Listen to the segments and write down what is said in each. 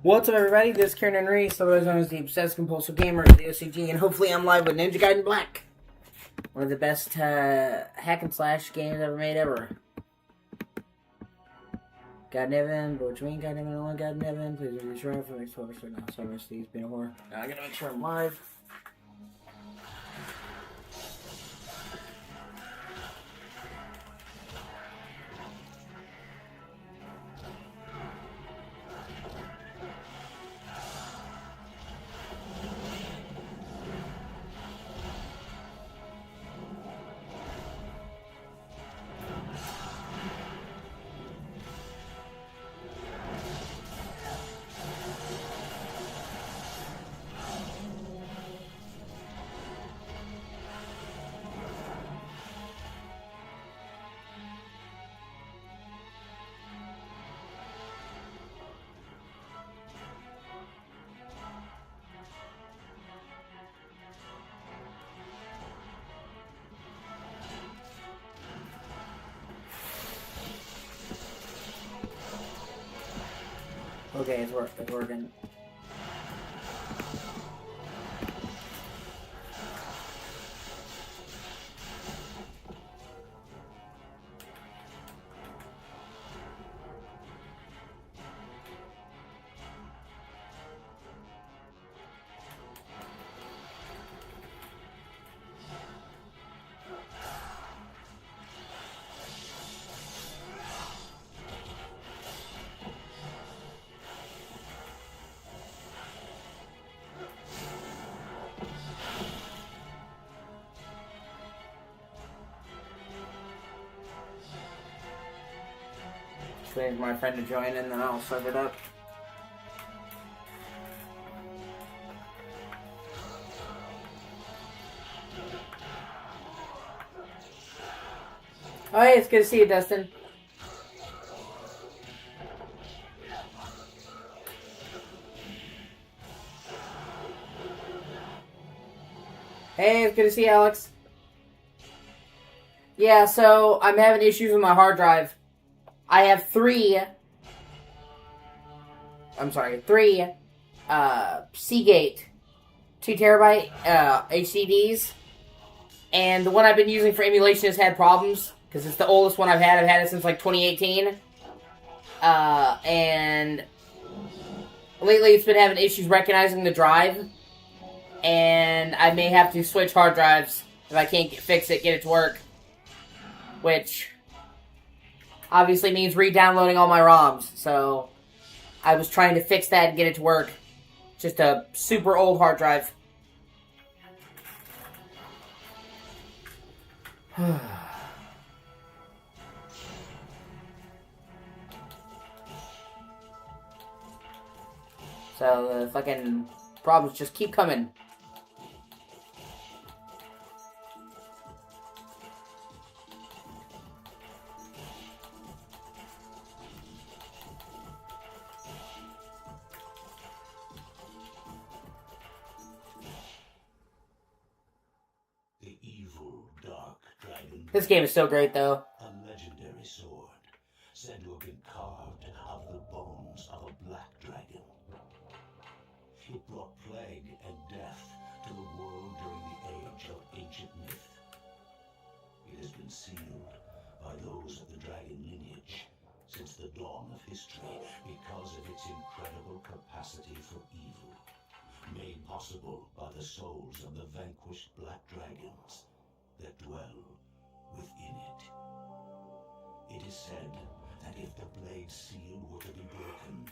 What's up, everybody? This is Karen and Reese, otherwise known as the Obsessed Compulsive Gamer of the O.C.G, and hopefully I'm live with Ninja Gaiden Black. One of the best hack and slash games ever made ever. God Nevin, but what you mean, God Nevin, only God Nevin? Please do this right for the next 12 hours. Now, sorry, Steve's been a whore. Now, I gotta make sure I'm live. Okay, it's working. Just waiting for my friend to join in, then I'll set it up. Oh, hey, it's good to see you, Dustin. Hey, it's good to see you, Alex. Yeah, so I'm having issues with my hard drive. I have three Seagate 2 terabyte HDDs, and the one I've been using for emulation has had problems because it's the oldest one I've had. I've had it since like 2018, and lately it's been having issues recognizing the drive, and I may have to switch hard drives if I can't fix it, get it to work, which obviously means re-downloading all my ROMs, so I was trying to fix that and get it to work. Just a super old hard drive. So the fucking problems just keep coming. This game is so great, though. A legendary sword, said to have been carved out of the bones of a black dragon. It brought plague and death to the world during the age of ancient myth. It has been sealed by those of the dragon lineage since the dawn of history because of its incredible capacity for evil, made possible by the souls of the vanquished black dragons that dwell within it. It is said that if the blade's seal were to be broken,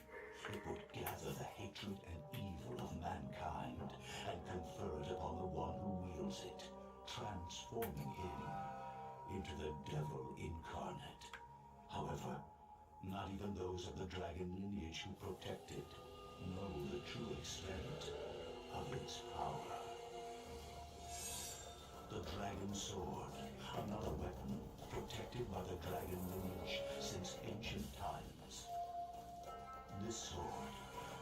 it would gather the hatred and evil of mankind and confer it upon the one who wields it, transforming him into the devil incarnate. However, not even those of the dragon lineage who protect it know the true extent of its power. The dragon sword, another weapon protected by the dragon lineage since ancient times. This sword,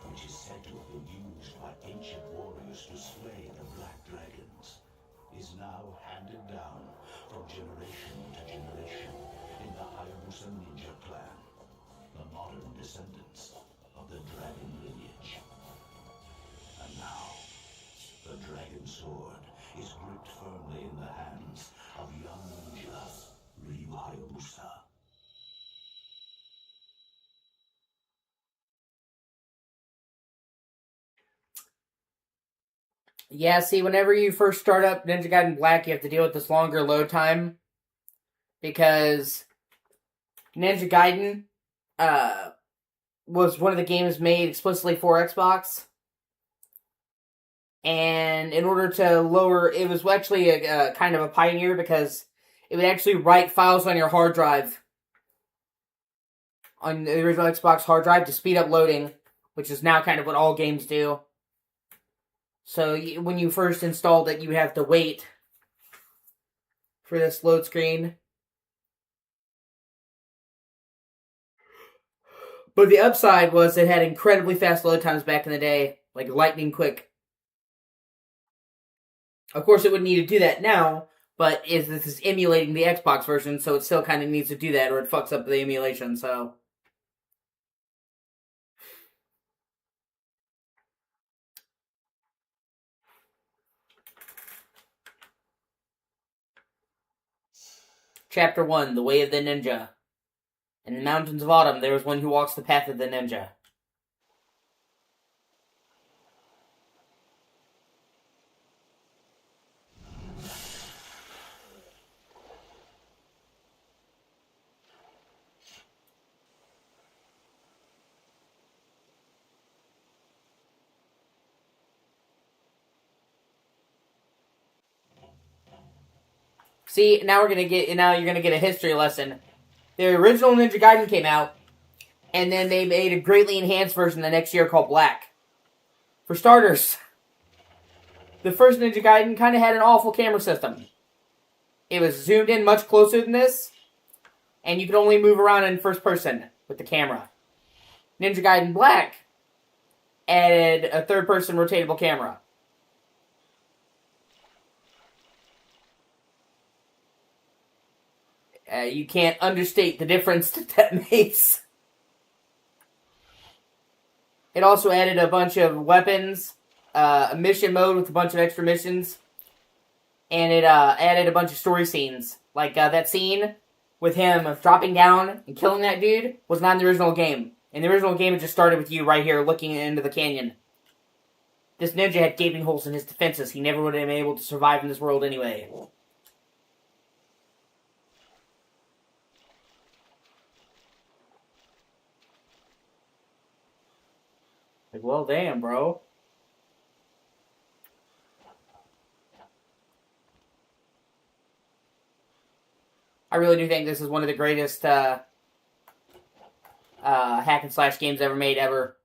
which is said to have been used by ancient warriors to slay the black dragons, is now handed down from generation to generation in the Hayabusa ninja clan, the modern descendants of the dragon lineage. firmly in the hands of young ninja Ryu Hayabusa. Yeah, see, whenever you first start up Ninja Gaiden Black, you have to deal with this longer load time. Because Ninja Gaiden was one of the games made explicitly for Xbox. And in order to lower, it was actually a kind of a pioneer because it would actually write files on your hard drive, on the original Xbox hard drive, to speed up loading, which is now kind of what all games do. So when you first installed it, you would have to wait for this load screen. But the upside was it had incredibly fast load times back in the day, like lightning quick. Of course, it wouldn't need to do that now, but this is emulating the Xbox version, so it still kind of needs to do that, or it fucks up the emulation, so... Chapter 1, The Way of the Ninja. In the mountains of autumn, there is one who walks the path of the ninja. See, now you're gonna get a history lesson. The original Ninja Gaiden came out, and then they made a greatly enhanced version the next year called Black. For starters, the first Ninja Gaiden kind of had an awful camera system. It was zoomed in much closer than this, and you could only move around in first person with the camera. Ninja Gaiden Black added a third-person rotatable camera. You can't understate the difference that makes. It also added a bunch of weapons, a mission mode with a bunch of extra missions, and it added a bunch of story scenes. Like that scene with him dropping down and killing that dude was not in the original game. In the original game, it just started with you right here looking into the canyon. This ninja had gaping holes in his defenses. He never would have been able to survive in this world anyway. Like, well, damn, bro. I really do think this is one of the greatest hack and slash games ever made, ever.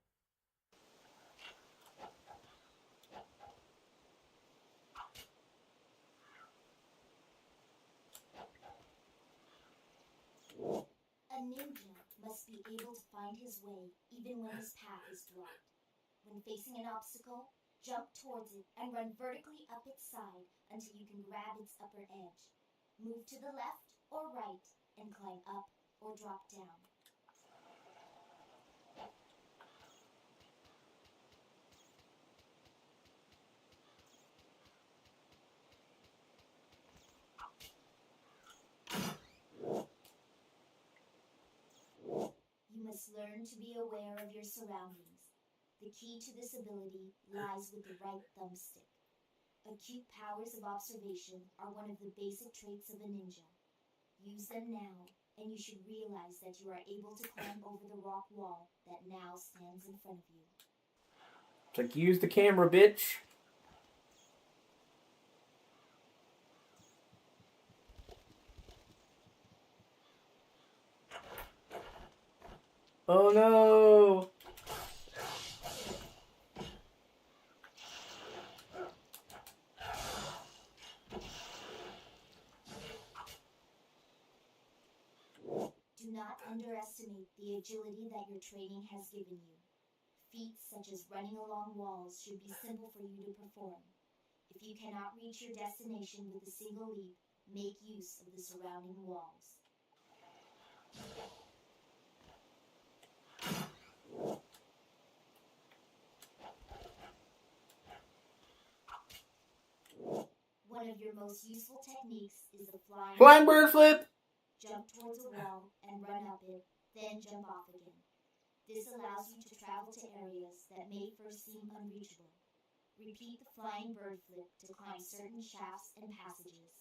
A ninja must be able to find his way even when his path is blocked. When facing an obstacle, jump towards it and run vertically up its side until you can grab its upper edge. Move to the left or right and climb up or drop down. You must learn to be aware of your surroundings. The key to this ability lies with the right thumbstick. Acute powers of observation are one of the basic traits of a ninja. Use them now, and you should realize that you are able to climb over the rock wall that now stands in front of you. It's like, use the camera, bitch. Oh no! Do not underestimate the agility that your training has given you. Feats such as running along walls should be simple for you to perform. If you cannot reach your destination with a single leap, make use of the surrounding walls. One of your most useful techniques is the Flying bird flip! Jump towards a wall and run up it, then jump off again. This allows you to travel to areas that may first seem unreachable. Repeat the flying bird flip to climb certain shafts and passages.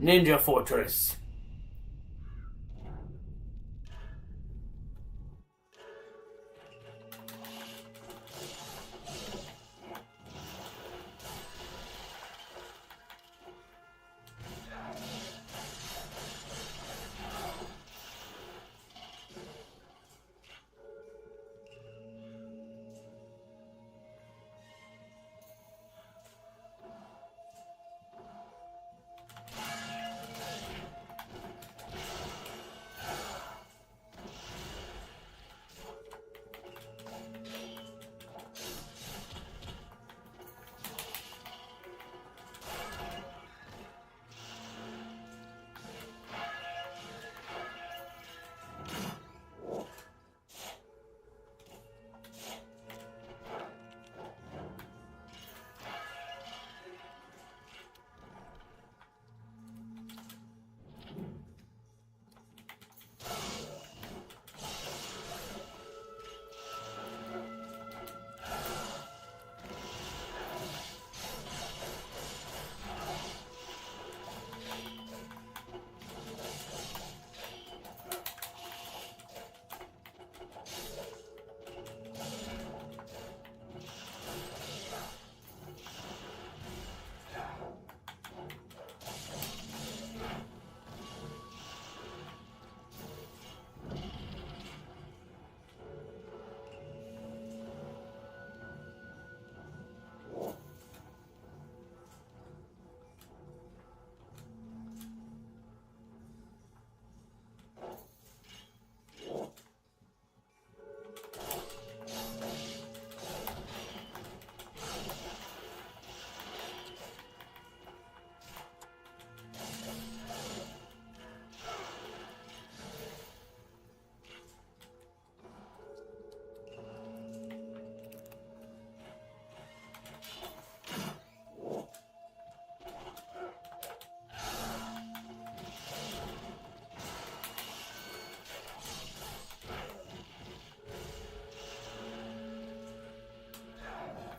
Ninja Fortress.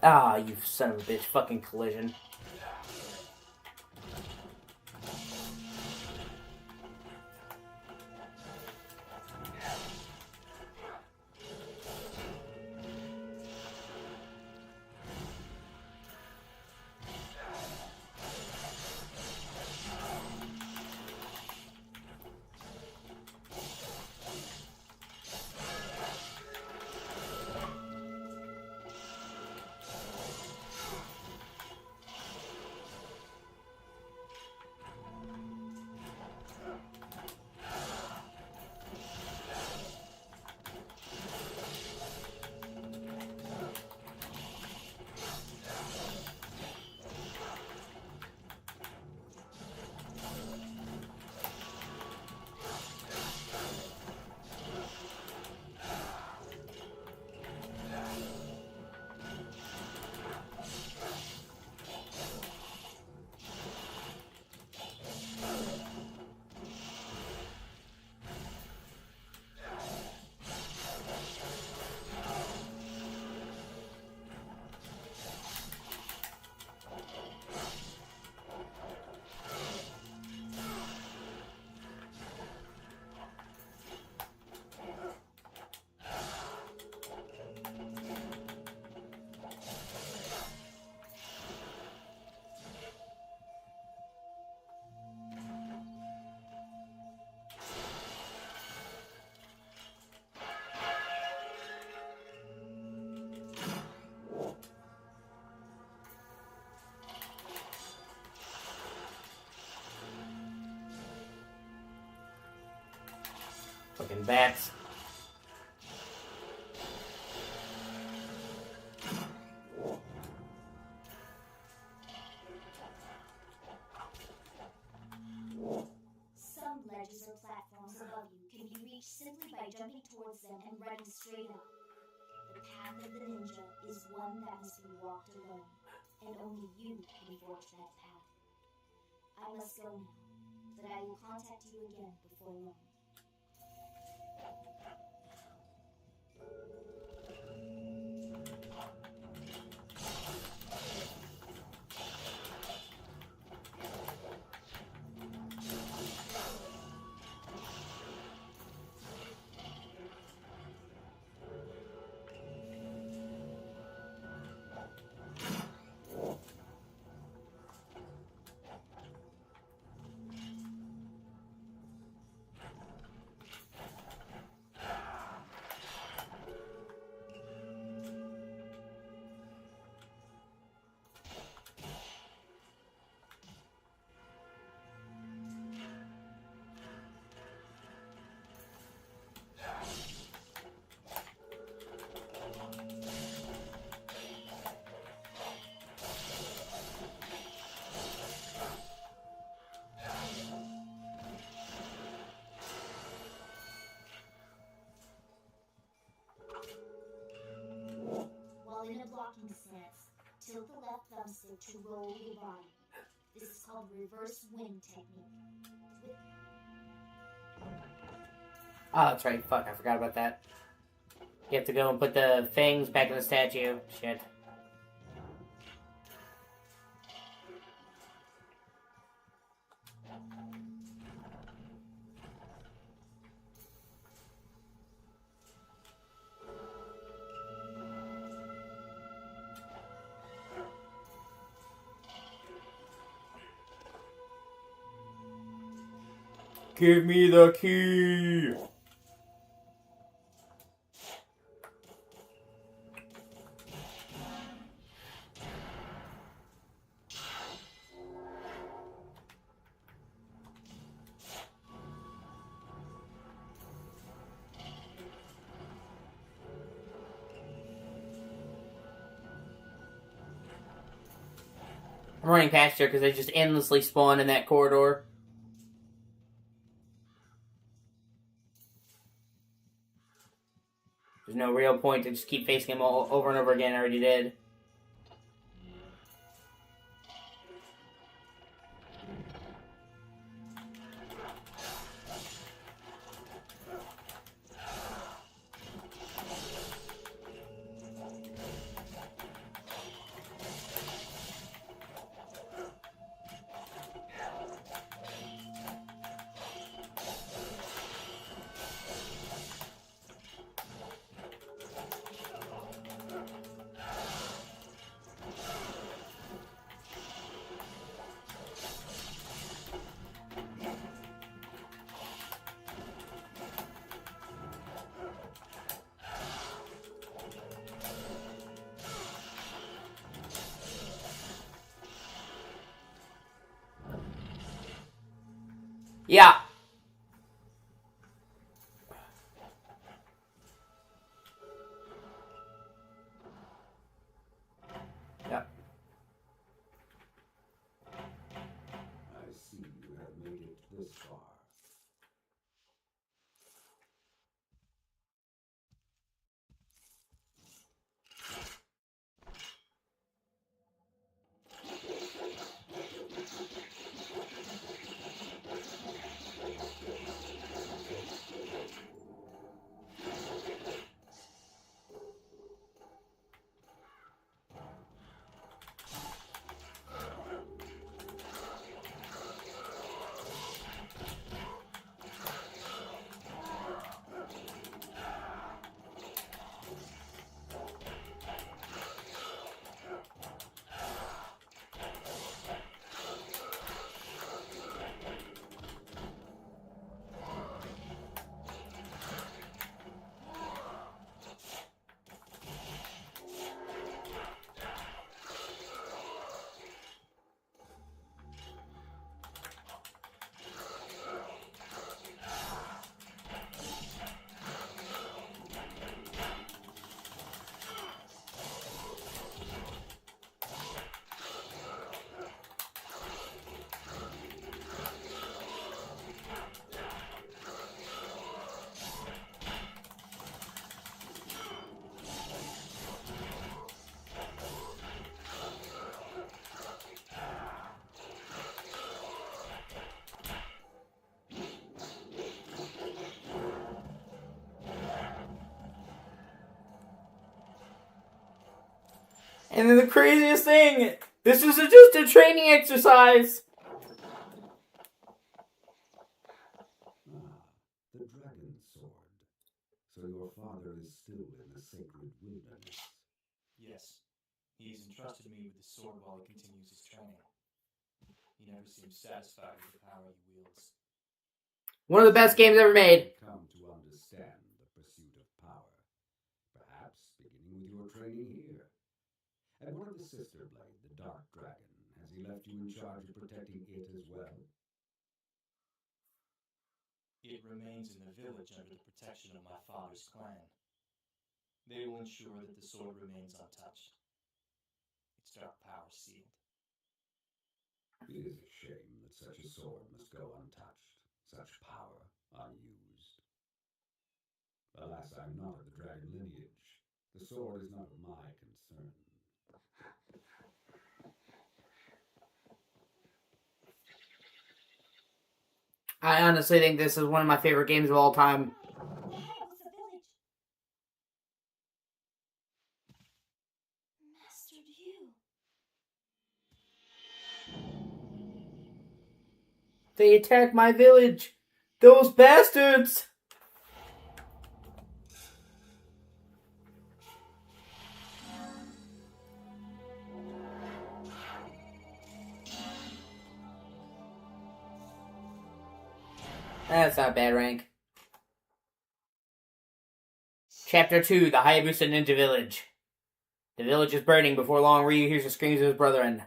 Ah, you son of a bitch. Fucking collision. Fucking bats. Some ledges or platforms above you can be reached simply by jumping towards them and running straight up. The path of the ninja is one that must be walked alone, and only you can forge that path. I must go now, but I will contact you again before long. While in a blocking stance, tilt the left thumbstick to roll your body. This is called reverse wind technique. Oh, that's right. Fuck, I forgot about that. You have to go and put the fangs back in the statue. Shit. Give me the key! I'm running past here because they just endlessly spawn in that corridor. There's no real point to just keep facing him all over and over again. I already did. Yeah. Yep. I see you have made it this far. And then the craziest thing, this is just a training exercise. The dragon sword. So your father is still in the sacred wilderness. Yes. He's entrusted me with the sword while he continues his training. He never seems satisfied with the power he wields. One of the best games ever made. Come to understand the pursuit of power. Perhaps beginning with your training here. And what of the sister blade, the dark dragon? Has he left you in charge of protecting it as well? It remains in the village under the protection of my father's clan. They will ensure that the sword remains untouched. Its dark power sealed. It is a shame that such a sword must go untouched, such power unused. Alas, I'm not of the dragon lineage. The sword is not of my concern. I honestly think this is one of my favorite games of all time. Ahead with the village. Mastered you. They attacked my village. Those bastards. That's not a bad rank. Chapter 2, the Hayabusa Ninja Village. The village is burning. Before long, Ryu hears the screams of his brethren.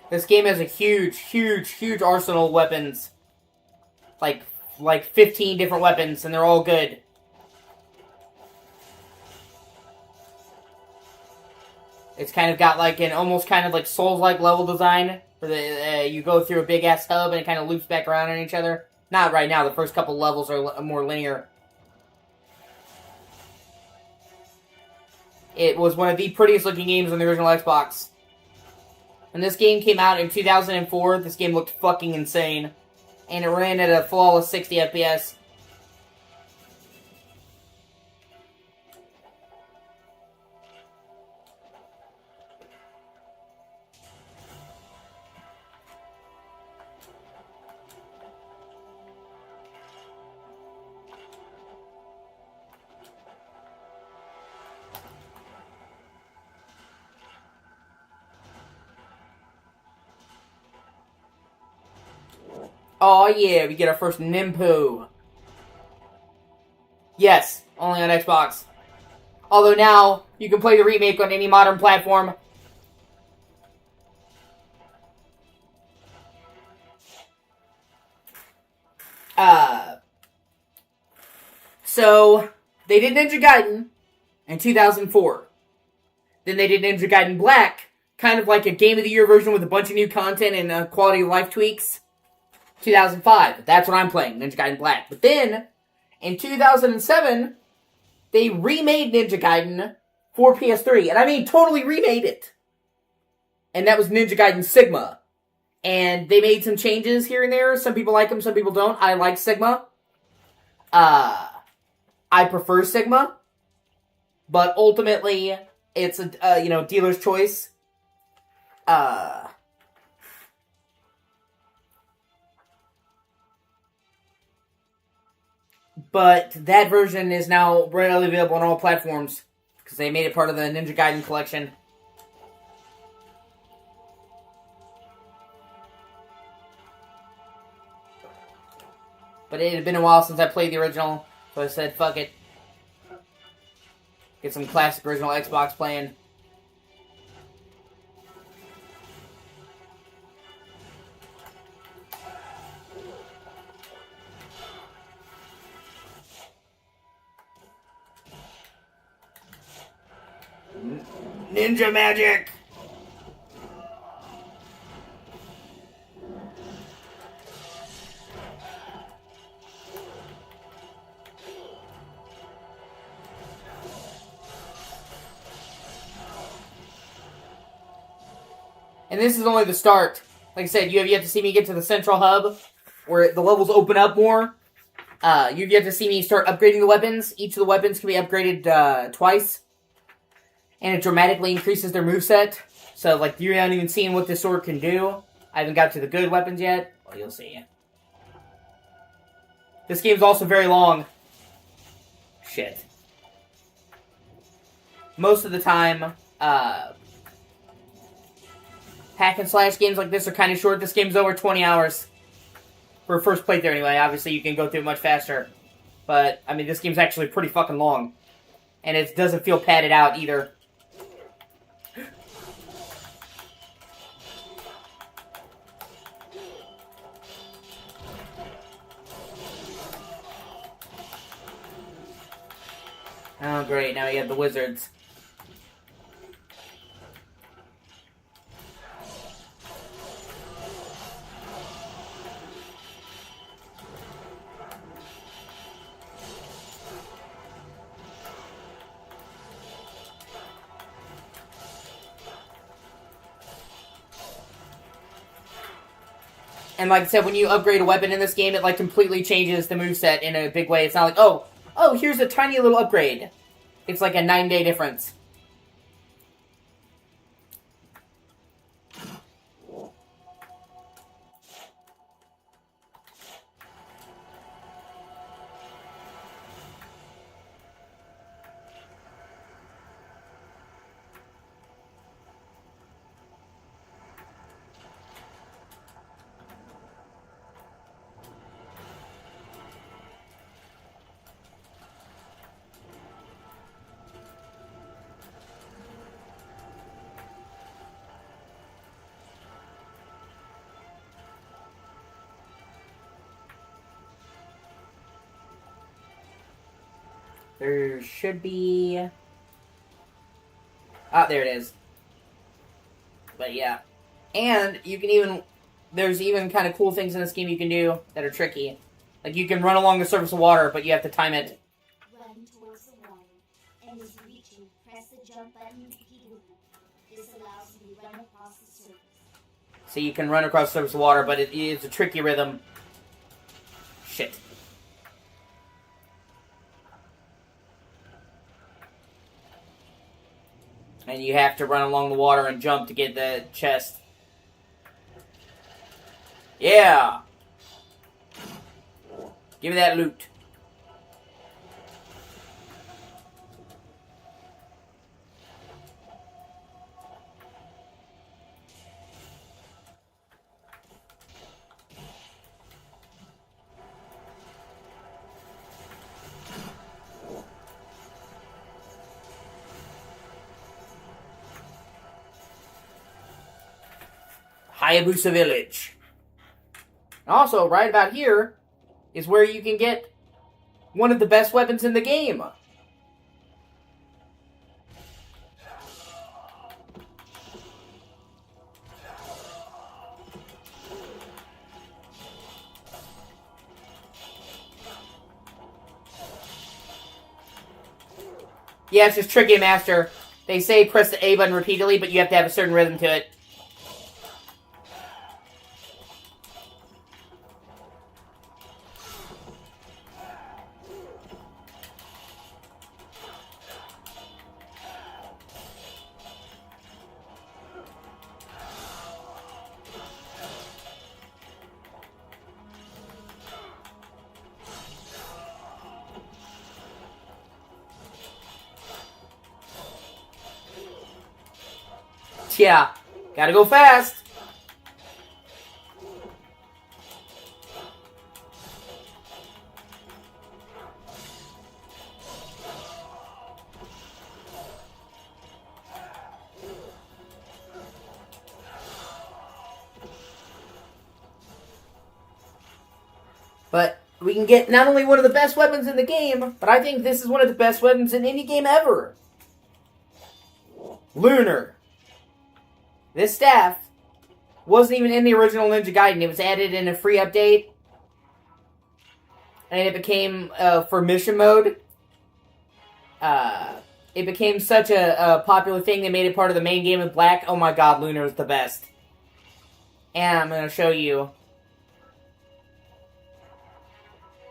This game has a huge arsenal of weapons. Like 15 different weapons, and they're all good. It's kind of got like an almost kind of like Souls-like level design, where you go through a big-ass hub and it kind of loops back around on each other. Not right now, the first couple levels are more linear. It was one of the prettiest looking games on the original Xbox. When this game came out in 2004, this game looked fucking insane. And it ran at a flawless 60 FPS. Oh yeah, we get our first Nimpu. Yes, only on Xbox. Although now, you can play the remake on any modern platform. So, they did Ninja Gaiden in 2004. Then they did Ninja Gaiden Black, kind of like a Game of the Year version with a bunch of new content and quality of life tweaks. 2005. That's what I'm playing, Ninja Gaiden Black. But then, in 2007, they remade Ninja Gaiden for PS3. And I mean, totally remade it. And that was Ninja Gaiden Sigma. And they made some changes here and there. Some people like them, some people don't. I like Sigma. I prefer Sigma. But ultimately, it's a, dealer's choice. But that version is now readily available on all platforms. Because they made it part of the Ninja Gaiden collection. But it had been a while since I played the original. So I said, fuck it. Get some classic original Xbox playing. Ninja magic! And this is only the start. Like I said, you have yet to see me get to the central hub, where the levels open up more. You've yet to see me start upgrading the weapons. Each of the weapons can be upgraded twice. And it dramatically increases their moveset. So, like, you're not even seeing what this sword can do. I haven't got to the good weapons yet. Well, you'll see. This game's also very long. Shit. Most of the time, hack and slash games like this are kind of short. This game's over 20 hours. For a first playthrough anyway. Obviously, you can go through it much faster. But, I mean, this game's actually pretty fucking long. And it doesn't feel padded out either. Oh, great. Now we have the wizards. And like I said, when you upgrade a weapon in this game, it like completely changes the moveset in a big way. It's not like, oh, here's a tiny little upgrade. It's like a 9-day difference. There should be... Ah, there it is. But yeah. And you can even... There's even kind of cool things in this game you can do that are tricky. Like, you can run along the surface of water, but you have to time it. Run towards the water, and as you reach it, press the jump button repeatedly. This allows you to run across the surface. So you can run across the surface of water, but it's a tricky rhythm. Shit. And you have to run along the water and jump to get the chest. Yeah! Give me that loot. Hayabusa Village. Also, right about here is where you can get one of the best weapons in the game. Yeah, it's just tricky, Master. They say press the A button repeatedly, but you have to have a certain rhythm to it. Yeah, gotta go fast. But we can get not only one of the best weapons in the game, but I think this is one of the best weapons in any game ever. Lunar. This staff wasn't even in the original Ninja Gaiden. It was added in a free update. And it became, for mission mode, it became such a popular thing, they made it part of the main game in black. Oh my god, Lunar is the best. And I'm going to show you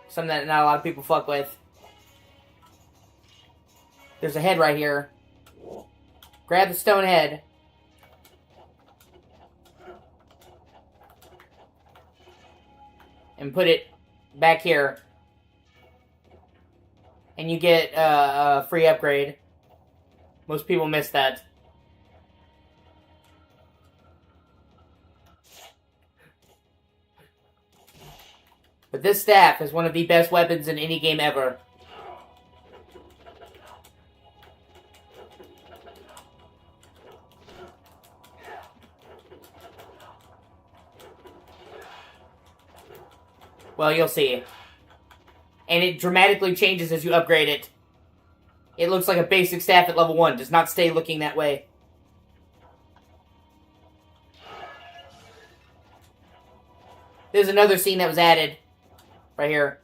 something that not a lot of people fuck with. There's a head right here. Grab the stone head. And put it back here. And you get a free upgrade. Most people miss that. But this staff is one of the best weapons in any game ever. Well, you'll see. And it dramatically changes as you upgrade it. It looks like a basic staff at level 1. Does not stay looking that way. There's another scene that was added. Right here.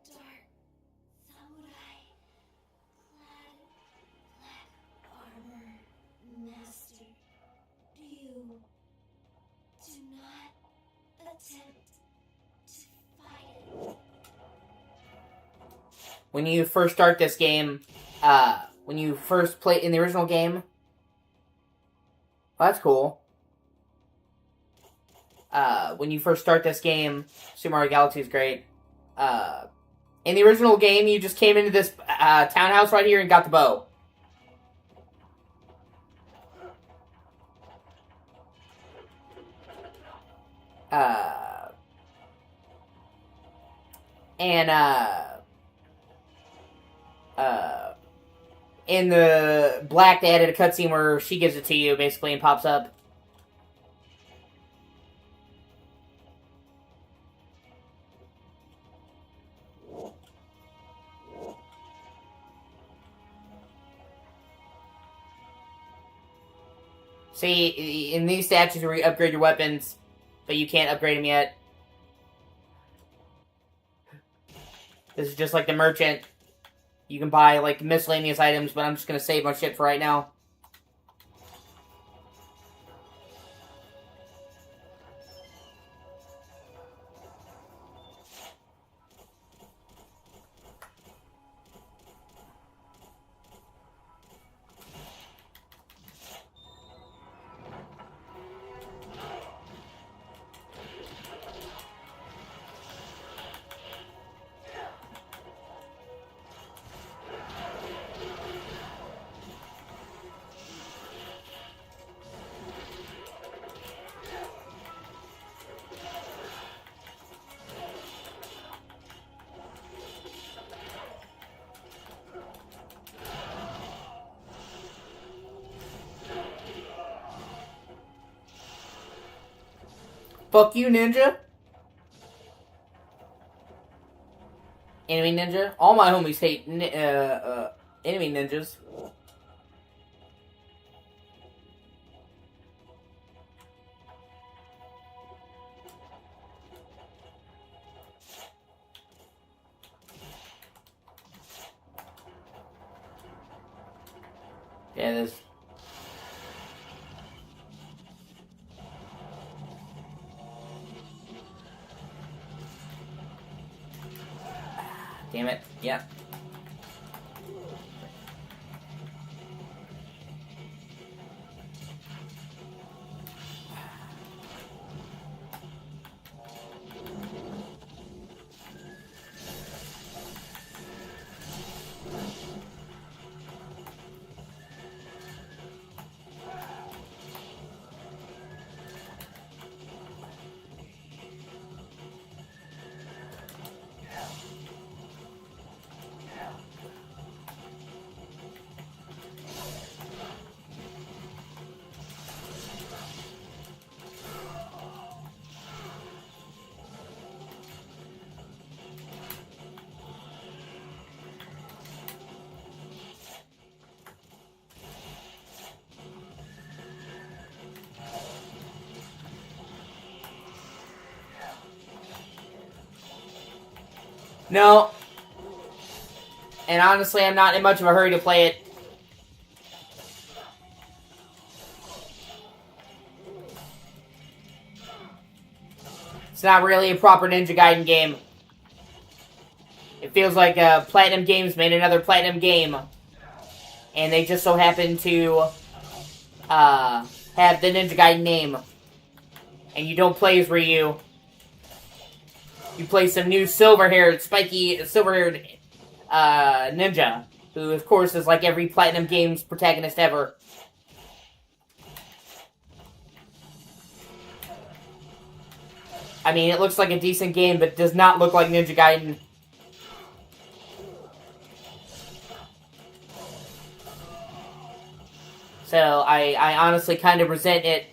Dark samurai, clad black armor, master. Do not attempt to fight it. When you first start this game, when you first play in the original game, well, that's cool. When you first start this game, Super Mario Galaxy is great. In the original game, you just came into this townhouse right here and got the bow. In the Black, they added a cutscene where she gives it to you, basically, and pops up. See, in these statues where you upgrade your weapons, but you can't upgrade them yet. This is just like the merchant. You can buy, like, miscellaneous items, but I'm just gonna save my shit for right now. Fuck you, ninja. Enemy ninja. All my homies hate enemy ninjas. Yeah, it is. Damn it. Yeah. No, And honestly, I'm not in much of a hurry to play it. It's not really a proper Ninja Gaiden game. It feels like Platinum Games made another Platinum game. And they just so happen to have the Ninja Gaiden name. And you don't play as Ryu. You play some new silver-haired ninja. Who, of course, is like every Platinum Games protagonist ever. I mean, it looks like a decent game, but does not look like Ninja Gaiden. So, I honestly kind of resent it,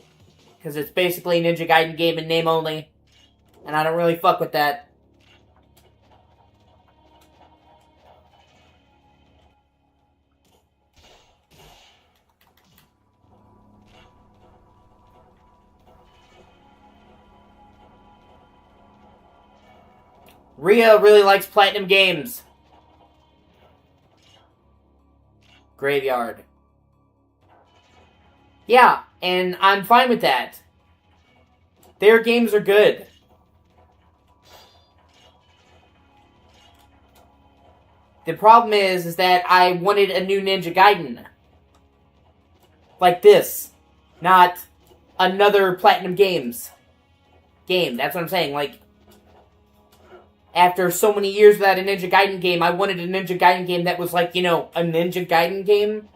because it's basically a Ninja Gaiden game in name only, and I don't really fuck with that. Rhea really likes Platinum Games. Graveyard. Yeah, and I'm fine with that. Their games are good. The problem is that I wanted a new Ninja Gaiden. Like this. Not another Platinum Games game. That's what I'm saying. Like, after so many years without a Ninja Gaiden game, I wanted a Ninja Gaiden game that was like, you know, a Ninja Gaiden game.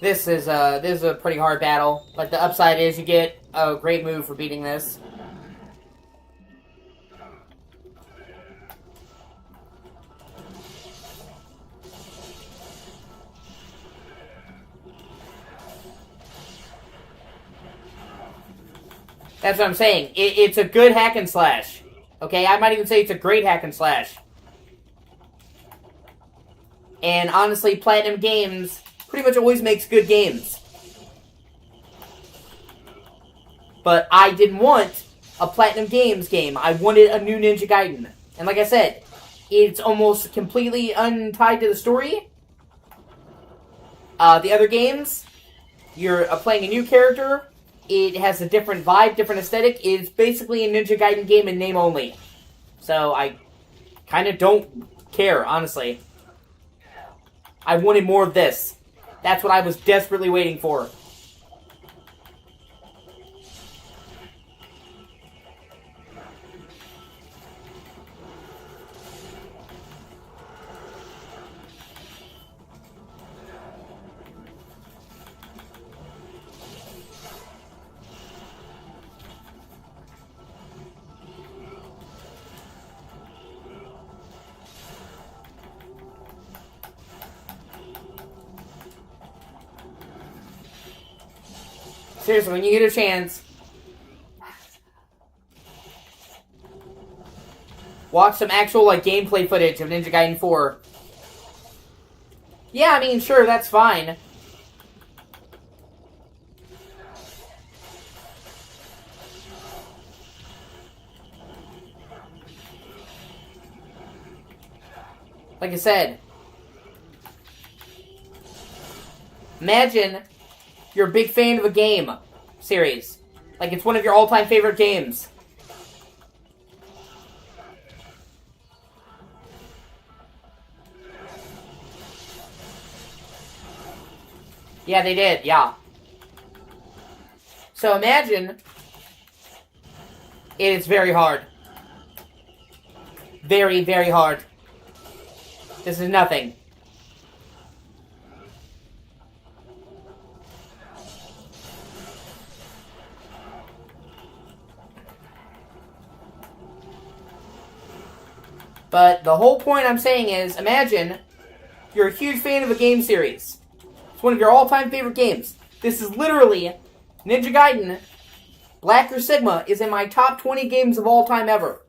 This is a pretty hard battle. Like, the upside is you get a great move for beating this. That's what I'm saying. It's a good hack and slash. Okay, I might even say it's a great hack and slash. And honestly, Platinum Games pretty much always makes good games. But I didn't want a Platinum Games game. I wanted a new Ninja Gaiden. And like I said, it's almost completely untied to the story. The other games, you're playing a new character. It has a different vibe, different aesthetic. It's basically a Ninja Gaiden game in name only. So I kind of don't care, honestly. I wanted more of this. That's what I was desperately waiting for. Seriously, when you get a chance, watch some actual, like, gameplay footage of Ninja Gaiden 4. Yeah, I mean, sure, that's fine. Like I said, imagine you're a big fan of a game series. Like, it's one of your all-time favorite games. Yeah, they did, yeah. So imagine it's very hard. Very, very hard. This is nothing. But the whole point I'm saying is, imagine you're a huge fan of a game series. It's one of your all-time favorite games. This is literally Ninja Gaiden. Black or Sigma is in my top 20 games of all time ever.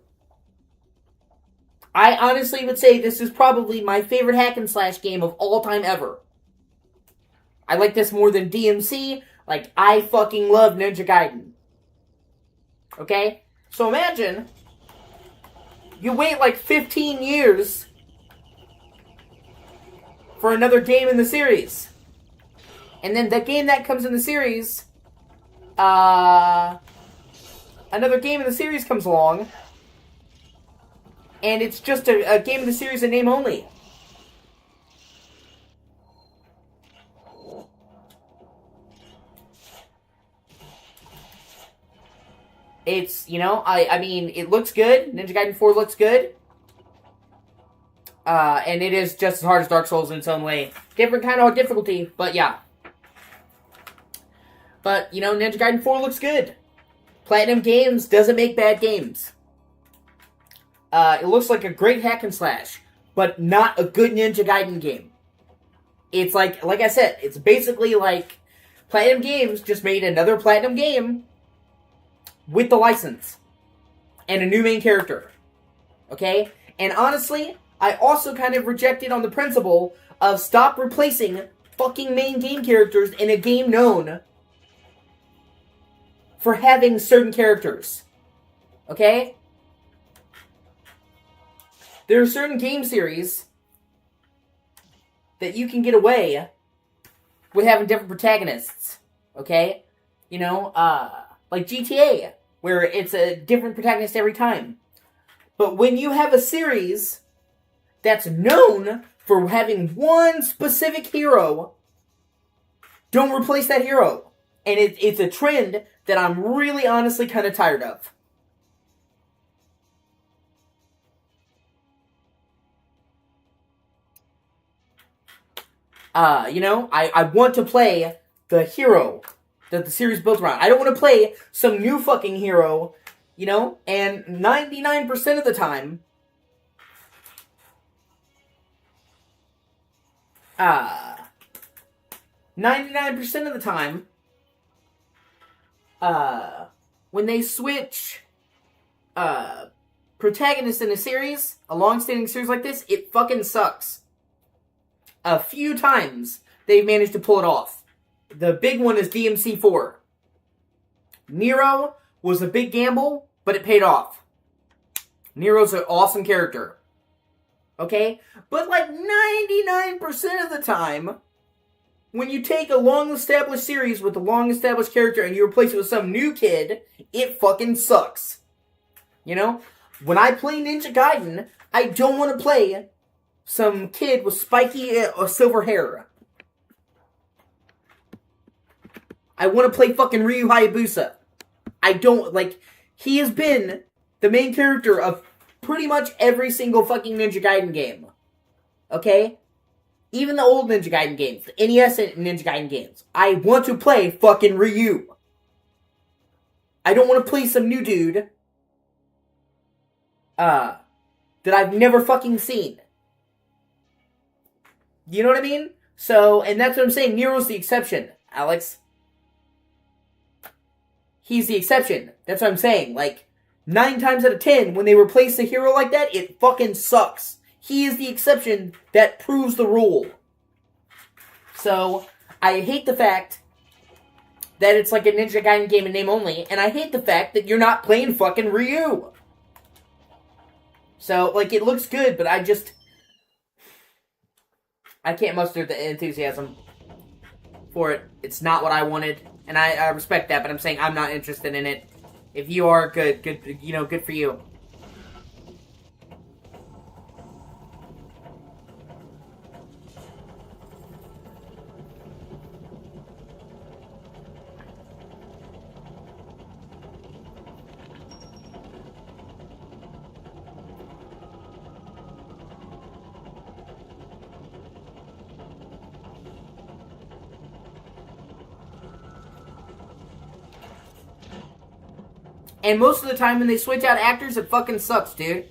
I honestly would say this is probably my favorite hack and slash game of all time ever. I like this more than DMC. Like, I fucking love Ninja Gaiden. Okay? So imagine you wait like 15 years for another game in the series. And then the game that comes in the series, another game in the series comes along, and it's just a game in the series in name only. It's, you know, I mean, it looks good. Ninja Gaiden 4 looks good. And it is just as hard as Dark Souls in its own way. Different kind of difficulty, but yeah. But, you know, Ninja Gaiden 4 looks good. Platinum Games doesn't make bad games. It looks like a great hack and slash, but not a good Ninja Gaiden game. It's like I said, it's basically like Platinum Games just made another Platinum game with the license and a new main character. Okay? And honestly, I also kind of rejected on the principle of stop replacing fucking main game characters in a game known for having certain characters. Okay? There are certain game series that you can get away with having different protagonists. Okay? You know, like GTA, where it's a different protagonist every time. But when you have a series that's known for having one specific hero, don't replace that hero. And it's a trend that I'm really honestly kind of tired of. You know, I want to play the hero that the series built around. I don't want to play some new fucking hero, you know, and 99% of the time, 99% of the time, when they switch, protagonists in a series, a long-standing series like this, it fucking sucks. A few times, they've managed to pull it off. The big one is DMC4. Nero was a big gamble, but it paid off. Nero's an awesome character. Okay? But like 99% of the time, when you take a long-established series with a long-established character and you replace it with some new kid, it fucking sucks. You know? When I play Ninja Gaiden, I don't want to play some kid with spiky or silver hair. I want to play fucking Ryu Hayabusa. I don't, like, he has been the main character of pretty much every single fucking Ninja Gaiden game. Okay? Even the old Ninja Gaiden games, the NES Ninja Gaiden games. I want to play fucking Ryu. I don't want to play some new dude that I've never fucking seen. You know what I mean? So, and that's what I'm saying. Nero's the exception, Alex. He's the exception. That's what I'm saying. Like, 9 times out of 10, when they replace a hero like that, it fucking sucks. He is the exception that proves the rule. So, I hate the fact that it's like a Ninja Gaiden game in name only, and I hate the fact that you're not playing fucking Ryu. So, like, it looks good, but I can't muster the enthusiasm for it. It's not what I wanted, and I respect that, but I'm saying I'm not interested in it. If you are, good, you know, good for you. And most of the time when they switch out actors, it fucking sucks, dude.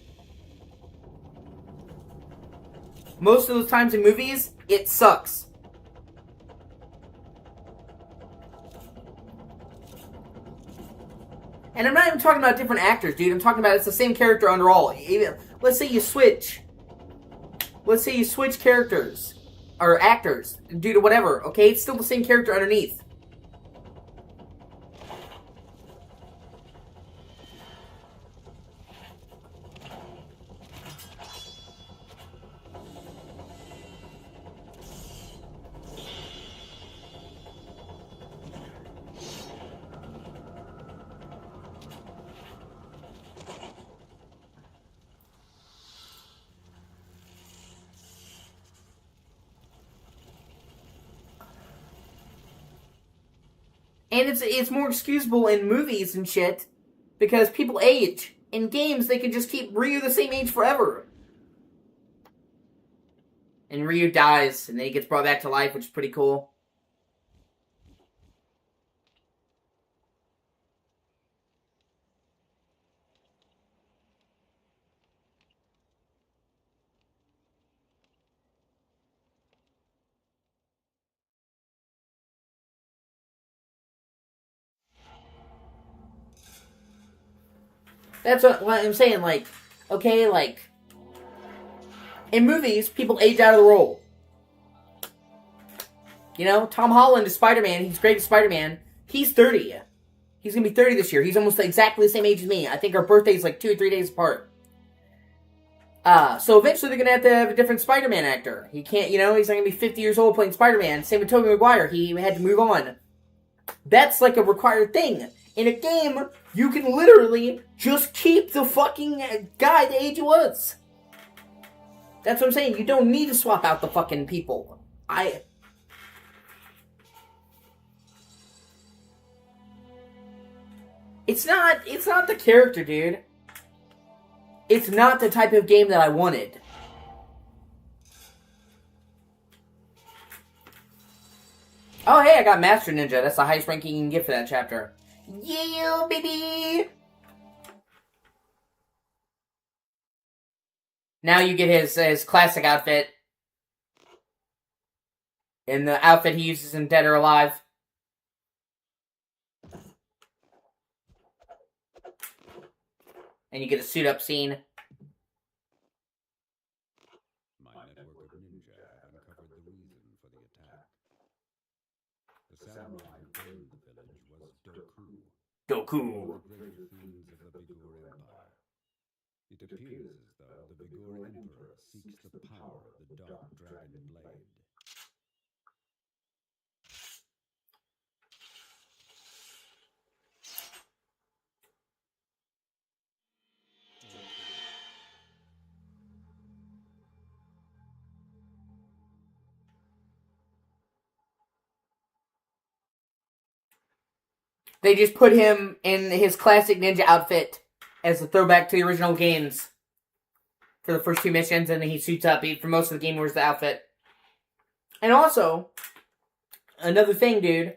Most of those times in movies, it sucks. And I'm not even talking about different actors, dude. I'm talking about it's the same character under all. Even, let's say you switch. Let's say you switch characters. or actors due to whatever, okay? It's still the same character underneath. And it's more excusable in movies and shit because people age. In games, they can just keep Ryu the same age forever. And Ryu dies, and then he gets brought back to life, which is pretty cool. That's what I'm saying, like, okay, like, in movies, people age out of the role. You know, Tom Holland is Spider-Man, he's great as Spider-Man. He's 30. He's gonna be 30 this year. He's almost exactly the same age as me. I think our birthday's like 2 or 3 days apart. So eventually they're gonna have a different Spider-Man actor. He can't, you know, he's not gonna be 50 years old playing Spider-Man. Same with Tobey Maguire. He had to move on. That's like a required thing. In a game, you can literally just keep the fucking guy the age he was. That's what I'm saying. You don't need to swap out the fucking people. It's not the character, dude. It's not the type of game that I wanted. Oh, hey, I got Master Ninja. That's the highest ranking you can get for that chapter. Yeah, baby! Now you get his classic outfit. And the outfit he uses in Dead or Alive. And you get a suit-up scene. My network of ninja have uncovered the reason for the attack. The samurai who burned the village was Doku. Goku. One of the greater fiends of the Vigor Empire. It appears as though the Vigor Emperor seeks the power of the Dark Dragon Blade. They just put him in his classic ninja outfit as a throwback to the original games for the first 2 missions, and then he suits up. For most of the game, wears the outfit. And also, another thing, dude.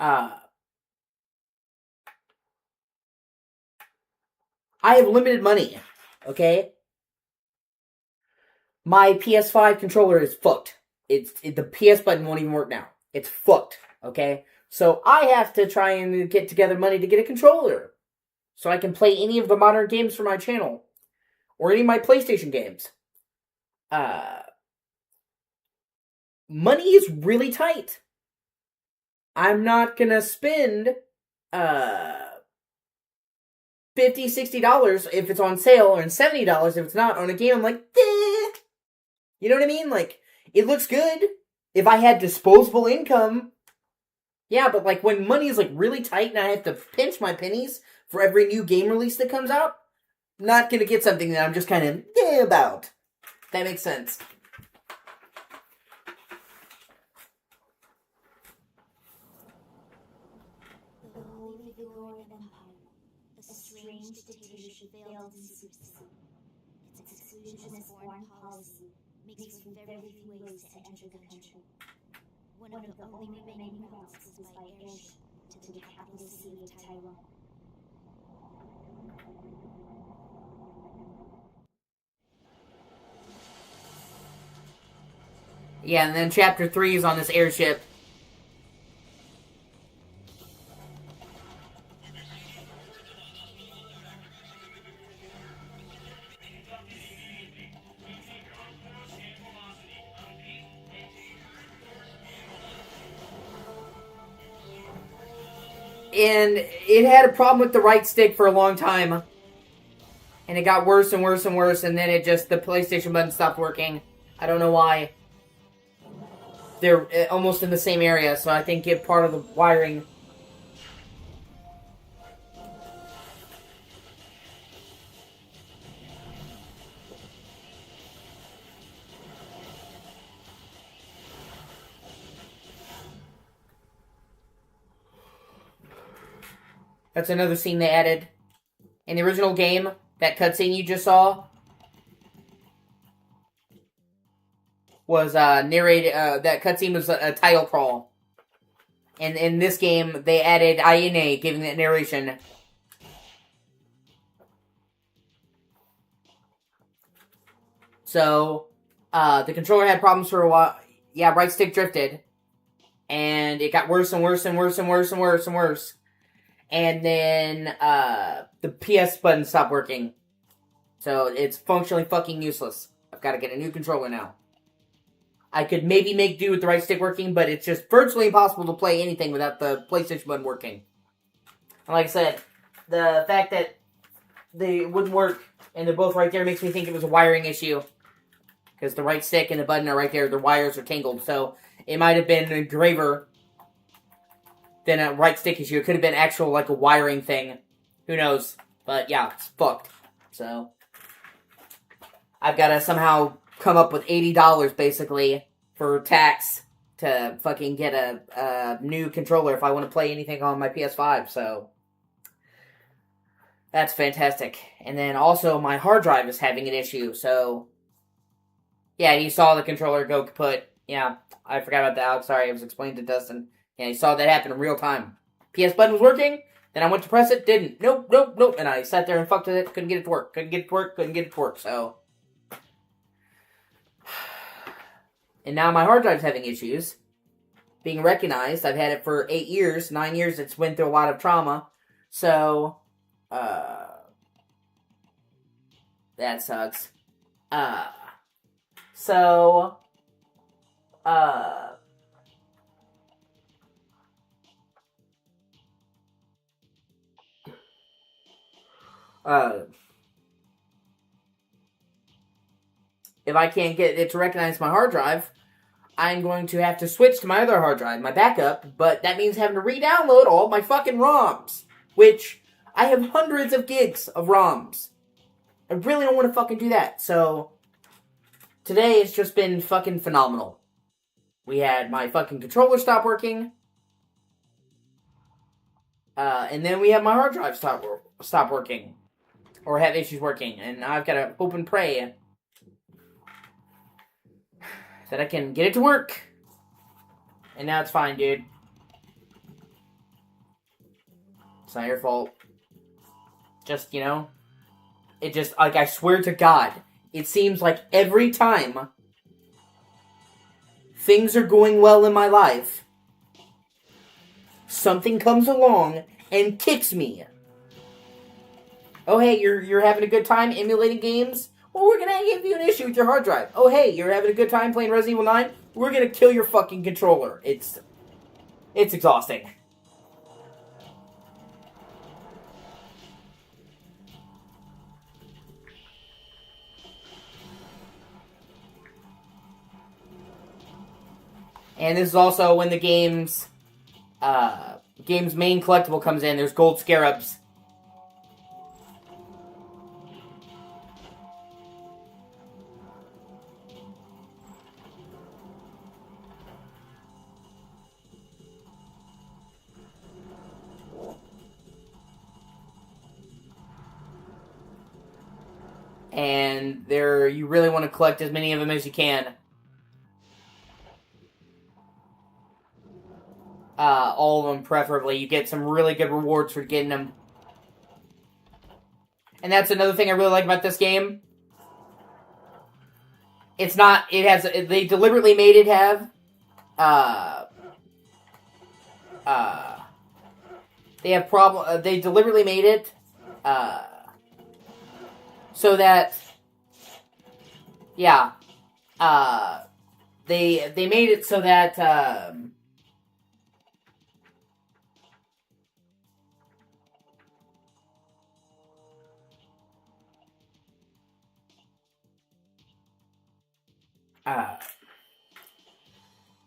I have limited money, okay? My PS5 controller is fucked. The PS button won't even work now. It's fucked, okay? So I have to try and get together money to get a controller. So I can play any of the modern games for my channel. Or any of my PlayStation games. Money is really tight. I'm not gonna spend $50, $60 if it's on sale, and $70 if it's not on a game. I'm like, eh. You know what I mean? Like, it looks good. If I had disposable income, yeah, but like when money is like really tight and I have to pinch my pennies for every new game release that comes out, I'm not gonna get something that I'm just kind of about. That makes sense. The Holy Vigor Empire, a strange dictatorship failed in secrecy. Its exclusionist foreign policy makes for very few ways to enter the country. One of the only remaining routes is by airship to the capital city of Taiwan. Yeah, and then chapter 3 is on this airship. And it had a problem with the right stick for a long time. And it got worse and worse and worse, and then the PlayStation button stopped working. I don't know why. They're almost in the same area, so I think it's part of the wiring. That's another scene they added. In the original game, that cutscene you just saw was narrated. That cutscene was a title crawl. And in this game, they added INA giving that narration. So, the controller had problems for a while. Yeah, right stick drifted. And it got worse and worse and worse and worse and worse and worse. And then, the PS button stopped working. So, it's functionally fucking useless. I've got to get a new controller now. I could maybe make do with the right stick working, but it's just virtually impossible to play anything without the PlayStation button working. And like I said, the fact that they wouldn't work, and they're both right there, makes me think it was a wiring issue. Because the right stick and the button are right there, the wires are tangled. So, it might have been a graver than a right stick issue. It could have been actual, like, a wiring thing. Who knows? But, yeah, it's fucked. So, I've got to somehow come up with $80, basically, for tax to fucking get a new controller if I want to play anything on my PS5, so that's fantastic. And then, also, my hard drive is having an issue, so yeah, you saw the controller go kaput. Yeah, I forgot about that. Sorry, I was explaining to Dustin. Yeah, you saw that happen in real time. PS button was working, then I went to press it, didn't. Nope, and I sat there and fucked with it, couldn't get it to work, so. And now my hard drive's having issues. Being recognized, I've had it for 8 years, 9 years, it's went through a lot of trauma, so, that sucks. If I can't get it to recognize my hard drive, I'm going to have to switch to my other hard drive, my backup, but that means having to re-download all my fucking ROMs, which I have hundreds of gigs of ROMs. I really don't want to fucking do that, so today it's just been fucking phenomenal. We had my fucking controller stop working, and then we had my hard drive stop working, or have issues working, and I've got to hope and pray that I can get it to work. And now it's fine, dude. It's not your fault. Just, it just, like, I swear to God, it seems like every time things are going well in my life, something comes along and kicks me. Oh, hey, you're having a good time emulating games? Well, we're gonna give you an issue with your hard drive. Oh, hey, you're having a good time playing Resident Evil 9? We're gonna kill your fucking controller. It's exhausting. And this is also when the game's main collectible comes in. There's gold scarabs. And you really want to collect as many of them as you can. All of them, preferably. You get some really good rewards for getting them. And that's another thing I really like about this game. They deliberately made it have, they deliberately made it, so that, yeah, they made it so that,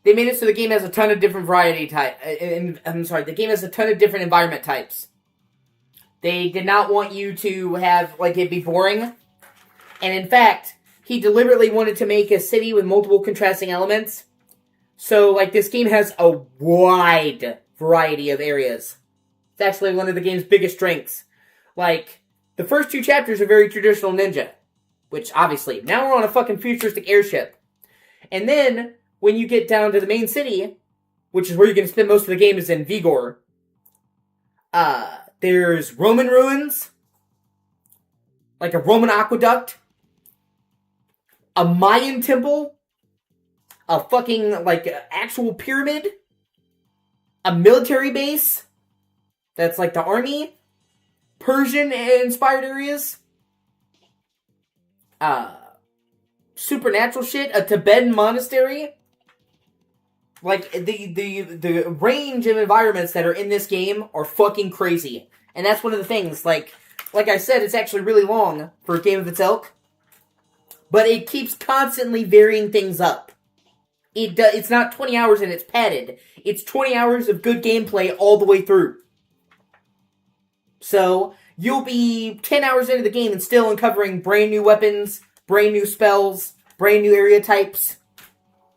They made it so the game has a ton of different variety type. The game has a ton of different environment types. They did not want you to have, like, it be boring. And in fact, he deliberately wanted to make a city with multiple contrasting elements. So, like, this game has a wide variety of areas. It's actually one of the game's biggest strengths. Like, the first 2 chapters are very traditional ninja. Which, obviously, now we're on a fucking futuristic airship. And then, when you get down to the main city, which is where you're going to spend most of the game, is in Vigor. There's Roman ruins, like a Roman aqueduct, a Mayan temple, a fucking, like, actual pyramid, a military base, that's like the army, Persian-inspired areas, supernatural shit, a Tibetan monastery. Like, the range of environments that are in this game are fucking crazy. And that's one of the things, like I said, it's actually really long for a game of its ilk. But it keeps constantly varying things up. It's not 20 hours and it's padded. It's 20 hours of good gameplay all the way through. So, you'll be 10 hours into the game and still uncovering brand new weapons, brand new spells, brand new area types.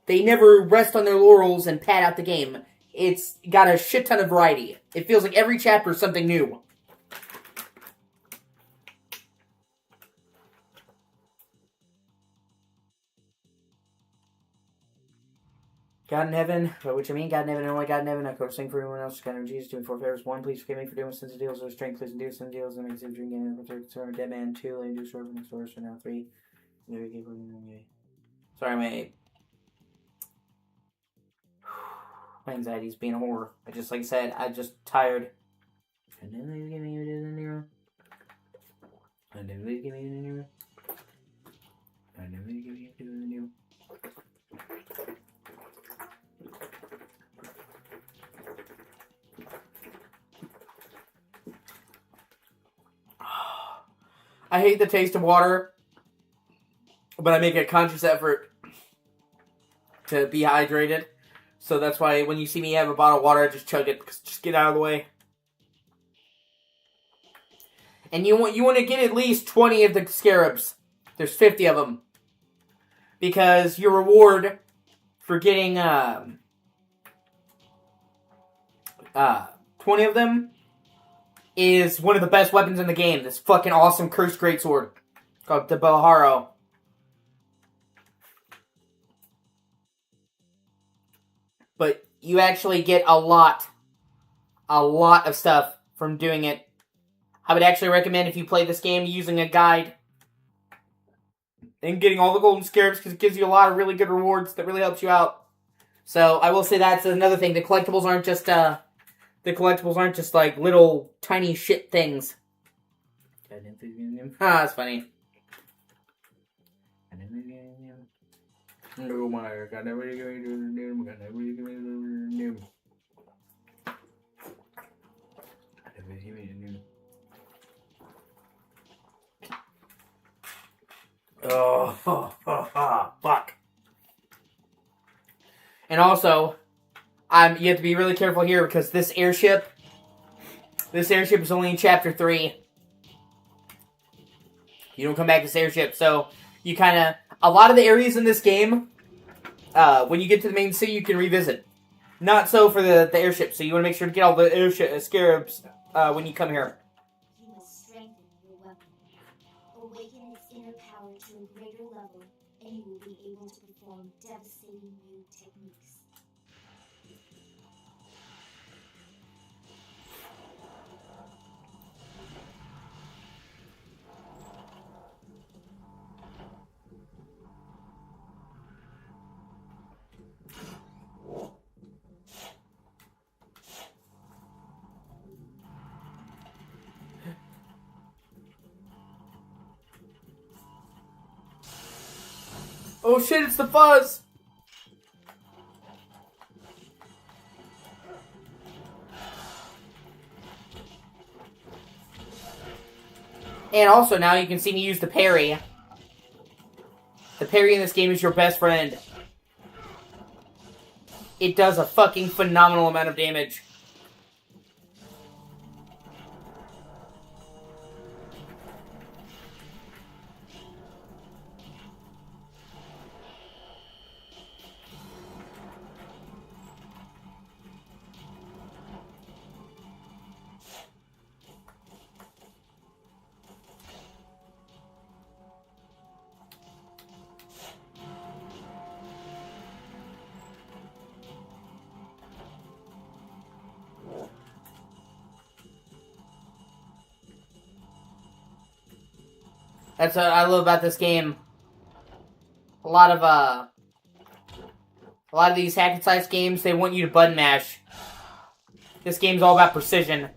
They never rest on their laurels and pad out the game. It's got a shit ton of variety. It feels like every chapter is something new. God in heaven, by which I mean God in heaven and only God in heaven, I could sing for anyone else. God in Jesus, doing 4 favors. 1, please forgive me for doing sins and deals. With strength, please and do sin deals. And makes him drink and for dead man. 2, let me do sword from the source. So now 3. Sorry, mate. My anxiety's being a whore. Like I said, I'm just tired. And then please give me the new. And then please give me the new. And then please give me the new. I hate the taste of water, but I make a conscious effort to be hydrated. So that's why when you see me have a bottle of water, I just chug it. Just get out of the way. And you want to get at least 20 of the scarabs. There's 50 of them. Because your reward for getting 20 of them is one of the best weapons in the game. This fucking awesome cursed greatsword called the Belharo. But you actually get a lot of stuff from doing it. I would actually recommend if you play this game using a guide and getting all the golden scarabs because it gives you a lot of really good rewards that really helps you out. So I will say that's another thing. The collectibles aren't just like little tiny shit things. That's funny. No, my God, never give me the new. God, never give me the new. Never give me the new. Oh, fuck. And also, you have to be really careful here because this airship is only in chapter 3. You don't come back to this airship, so you kind of. A lot of the areas in this game, when you get to the main city, you can revisit. Not so for the airship, so you want to make sure to get all the airship scarabs when you come here. You must strengthen your weapon. Awaken its inner power to a greater level, and you will be able to perform devastating new techniques. Oh shit, it's the fuzz! And also now you can see me use the parry. The parry in this game is your best friend. It does a fucking phenomenal amount of damage. That's what I love about this game. A lot of these hack and slash games, they want you to button mash. This game's all about precision.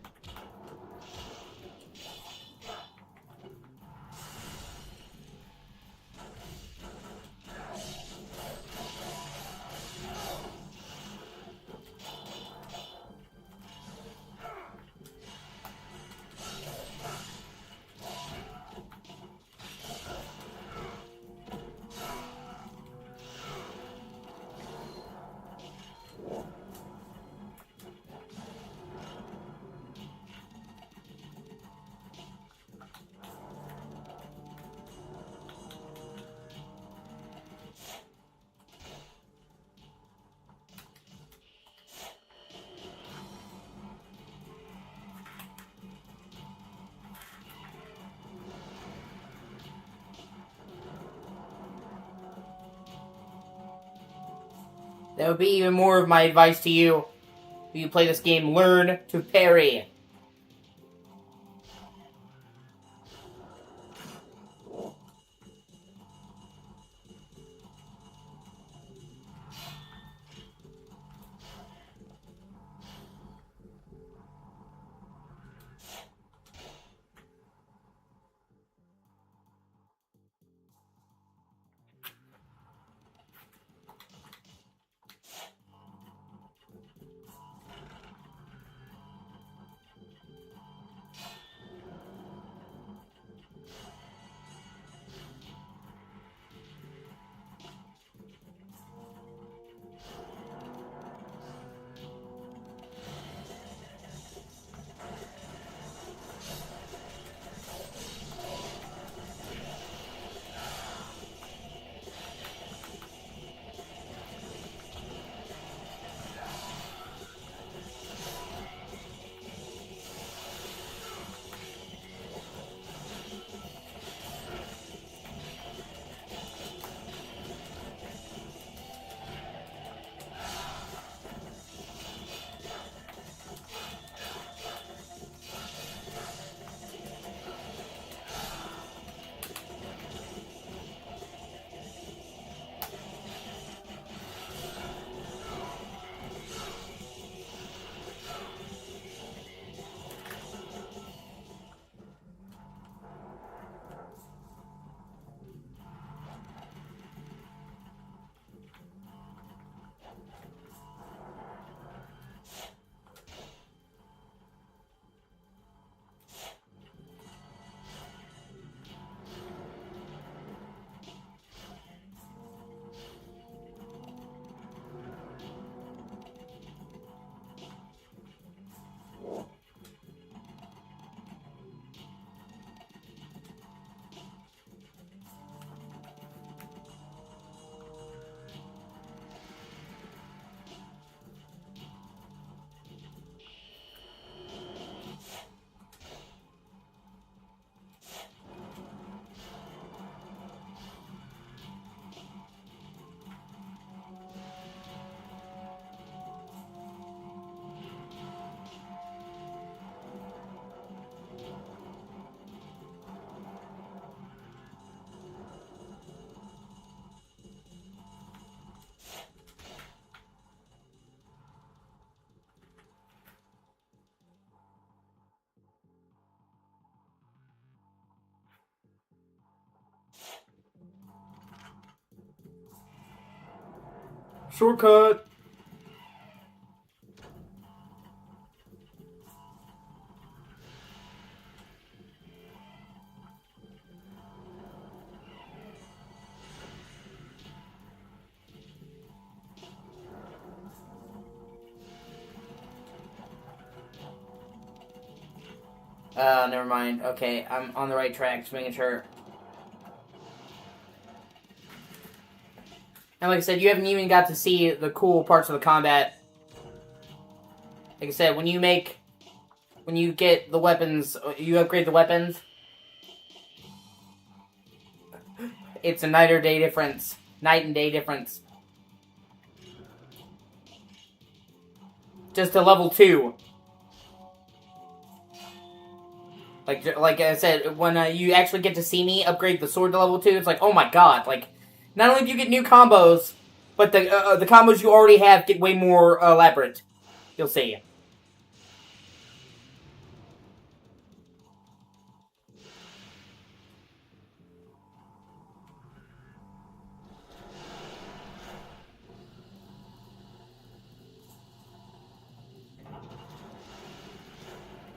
That would be even more of my advice to you. When you play this game, learn to parry. Shortcut! Never mind. Okay, I'm on the right track, just making sure. And like I said, you haven't even got to see the cool parts of the combat. Like I said, when you get the weapons, you upgrade the weapons, it's a night and day difference. Just to level 2. Like I said, when you actually get to see me upgrade the sword to level 2, it's like, oh my god, like, not only do you get new combos, but the combos you already have get way more elaborate. You'll see.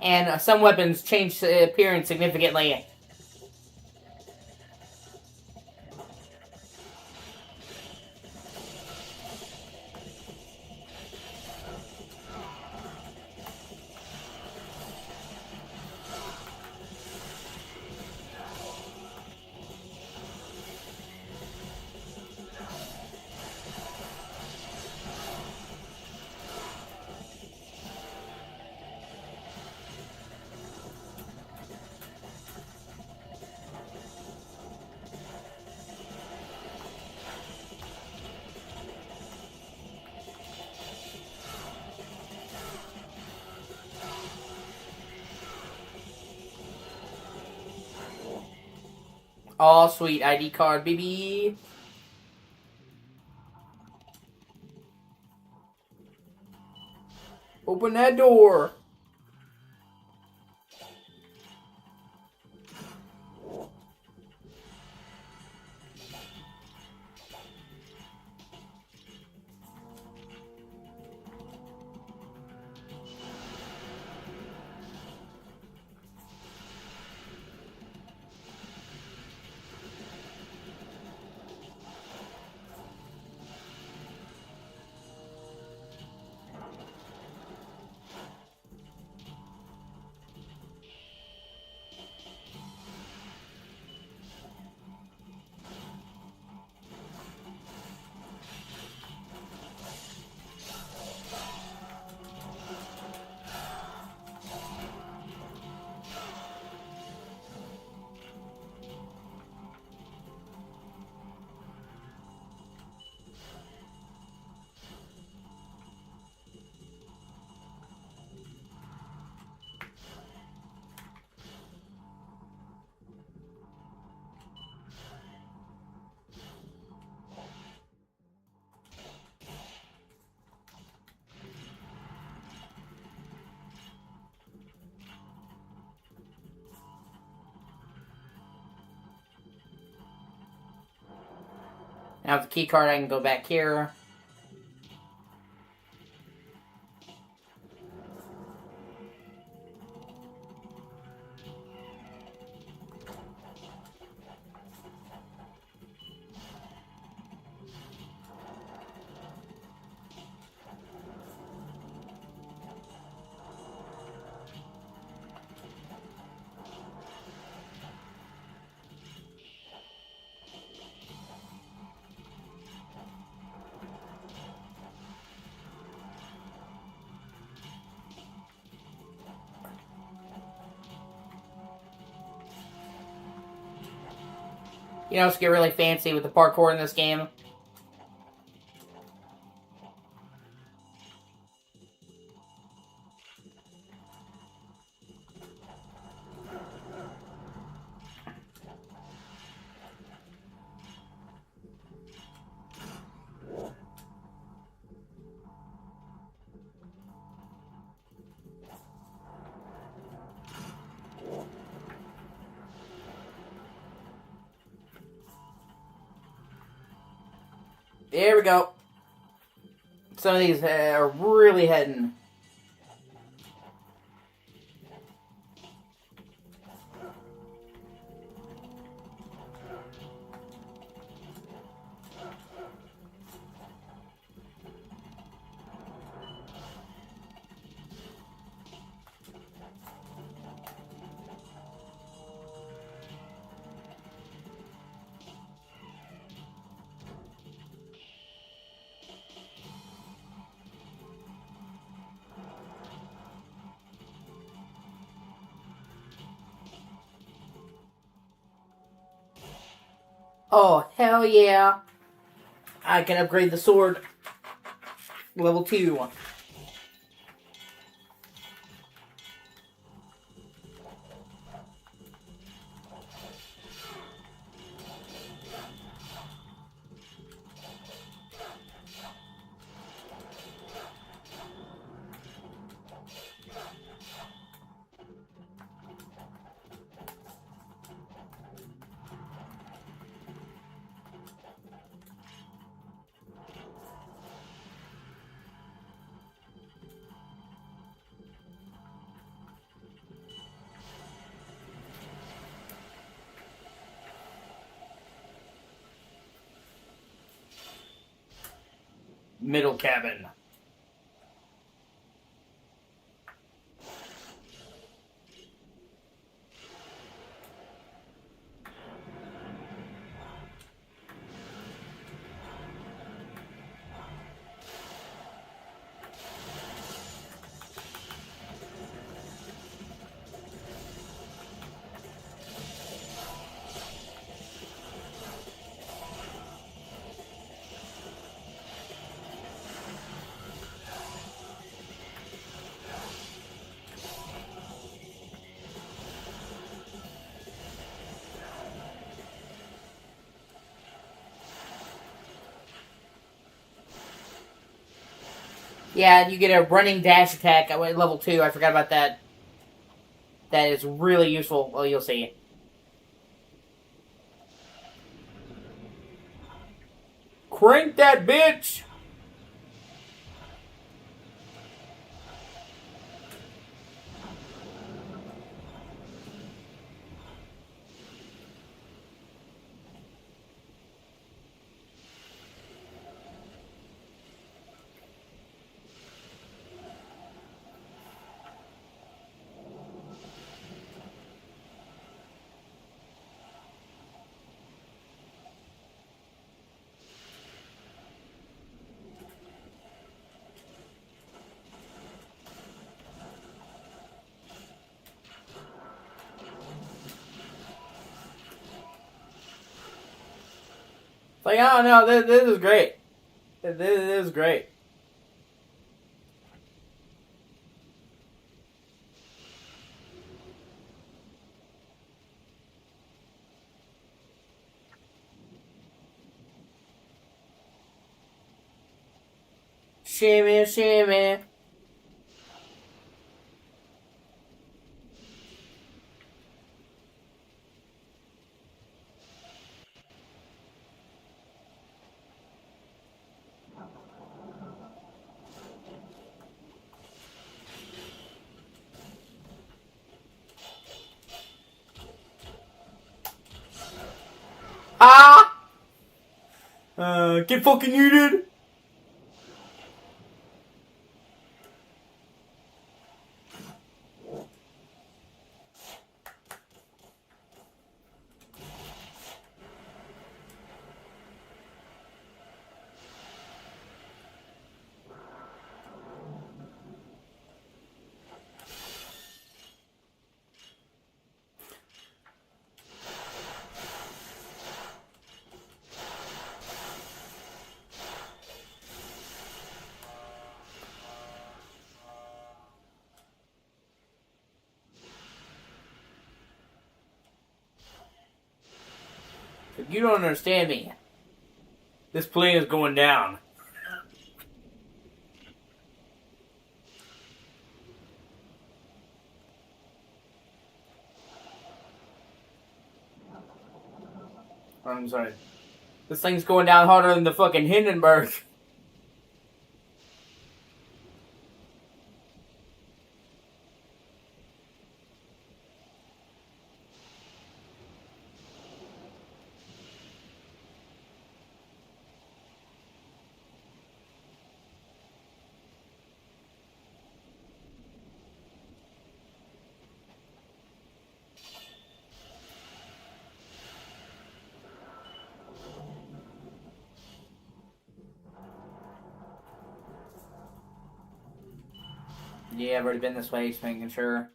And some weapons change appearance significantly. Aw, sweet ID card, baby. Open that door. Now with the key card, I can go back here. You know, it's get really fancy with the parkour in this game. There we go. Some of these are really heading. Oh, hell yeah. I can upgrade the sword. Level 2. Middle cabin. Yeah, you get a running dash attack at level 2. I forgot about that. That is really useful. Well, you'll see. Crank that bitch! Like, oh no, this is great. This is great. Shimmy, shimmy. Ah! Get fucking muted! You don't understand me. This plane is going down. I'm sorry. This thing's going down harder than the fucking Hindenburg. Yeah, I've already been this way, just making sure.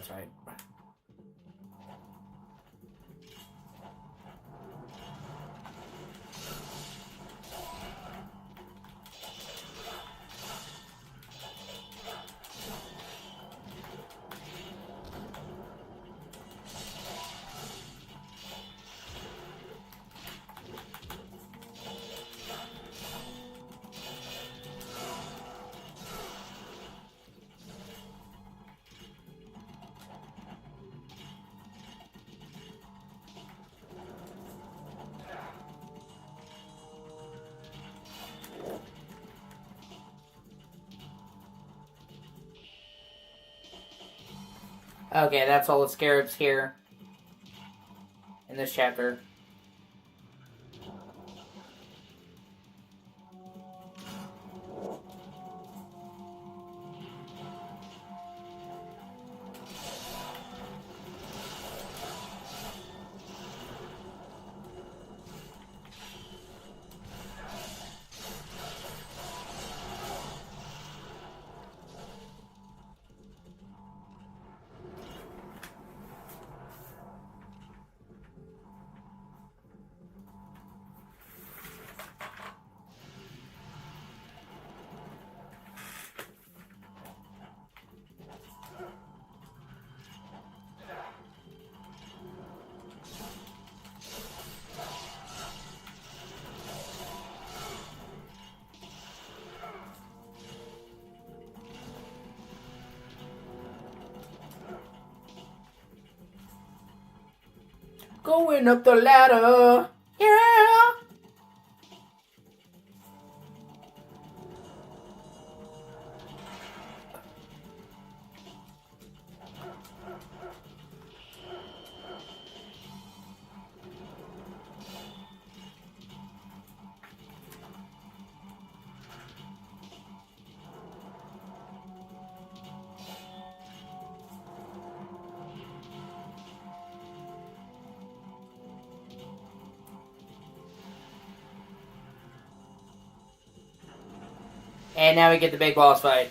that's right. Okay, that's all the scarabs here in this chapter. Going up the ladder. Yeah. And now we get the big boss fight.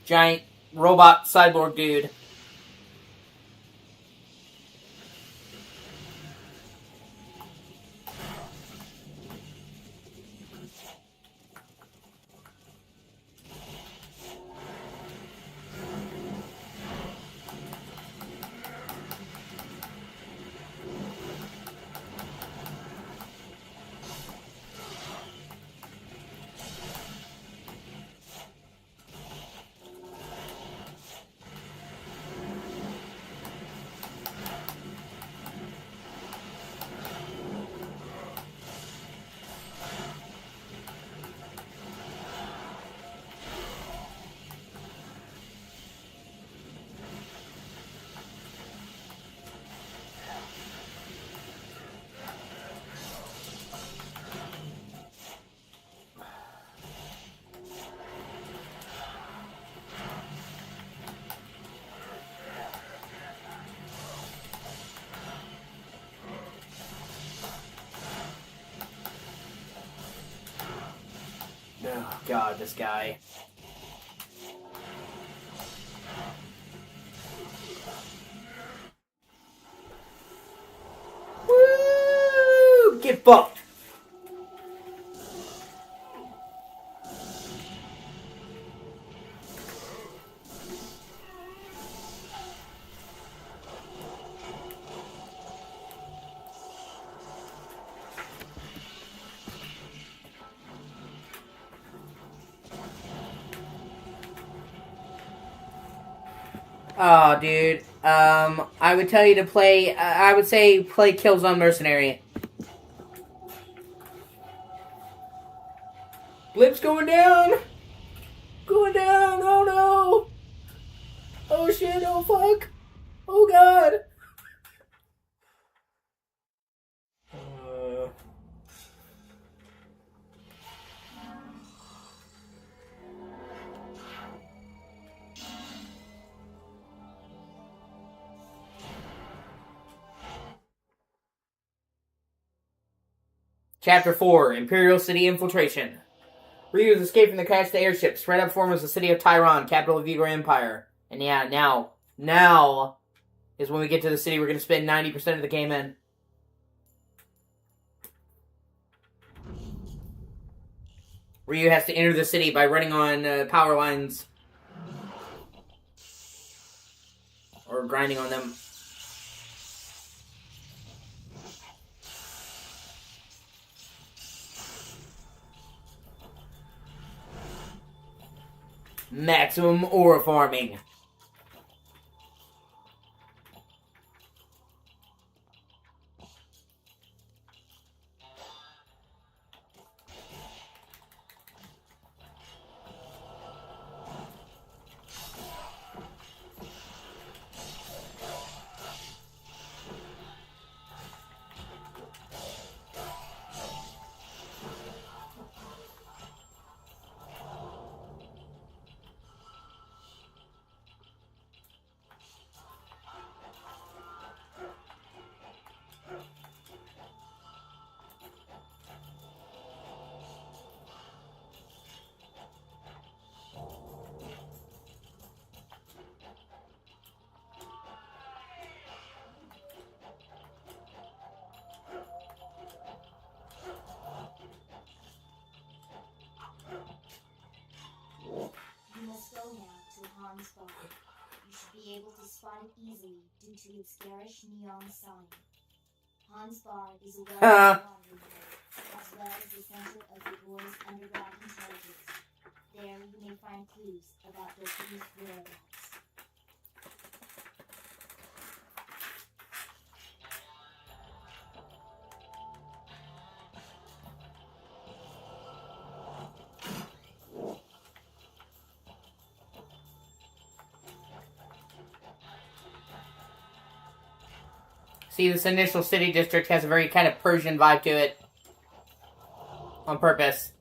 Giant robot cyborg dude. Oh god, this guy. Woo! Get fucked! Oh, dude. I would tell you to play. I would say play Killzone Mercenary. Blip's going down. Going down. Oh no. Oh shit. Oh fuck. Oh god. Chapter 4, Imperial City Infiltration. Ryu's escaped from the crash of the airship. Spread up form was the city of Tyron, capital of the Igor Empire. And yeah, now, Now is when we get to the city we're going to spend 90% of the game in. Ryu has to enter the city by running on power lines. Or grinding on them. Maximum ore farming. You must go now to Han's bar. You should be able to spot it easily due to its garish neon sign. Han's bar is a well-known laundry room, as well as the center of the boy's underground intelligence. There you may find clues about Doku's whereabouts. See, this initial city district has a very kind of Persian vibe to it. On purpose.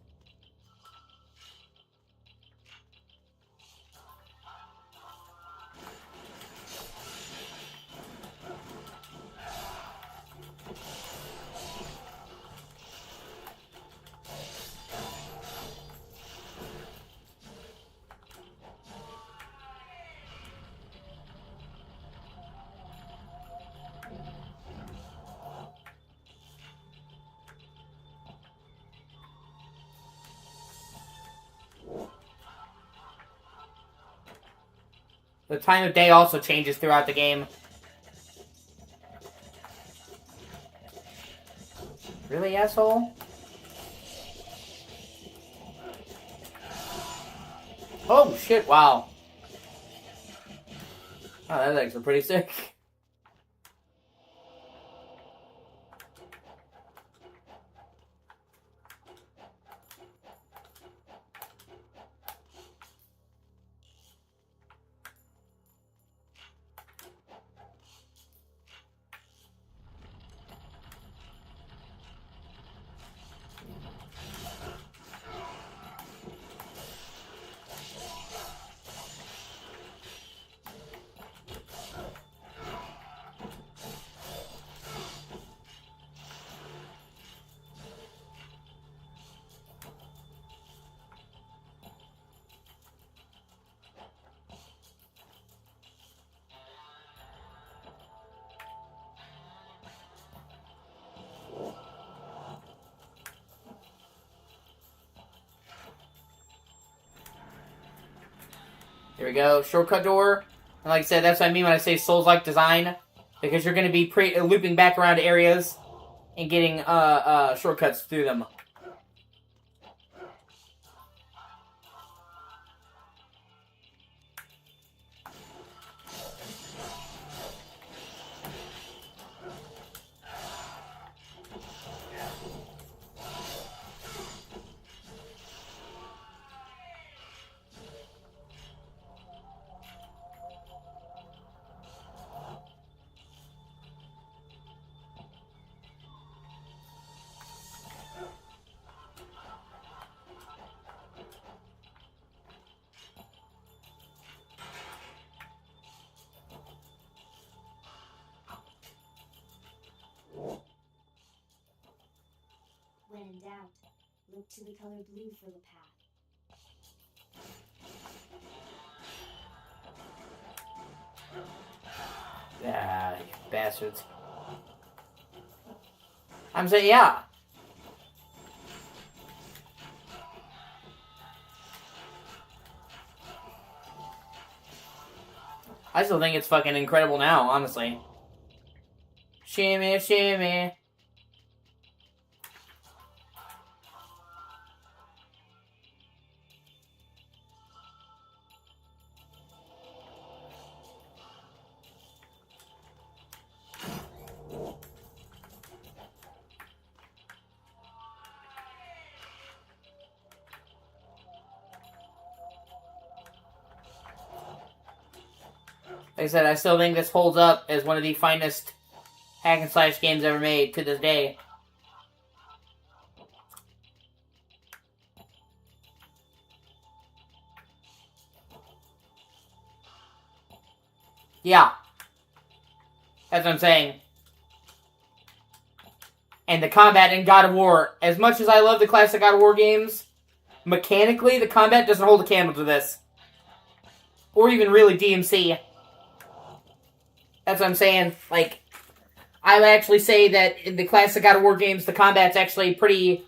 The time of day also changes throughout the game. Really, asshole? Oh, shit, wow. Oh, that legs are pretty sick. Here we go, shortcut door. And like I said, that's what I mean when I say Souls-like design. Because you're going to be looping back around areas and getting shortcuts through them. When in doubt, look to the color blue for the path. Ah, you bastards. I'm saying, yeah. I still think it's fucking incredible now, honestly. Shimmy, shimmy. Like I said, I still think this holds up as one of the finest hack and slash games ever made to this day. Yeah. That's what I'm saying. And the combat in God of War, as much as I love the classic God of War games, mechanically, the combat doesn't hold a candle to this. Or even really DMC. That's what I'm saying. Like, I would actually say that in the classic God of War games, the combat's actually pretty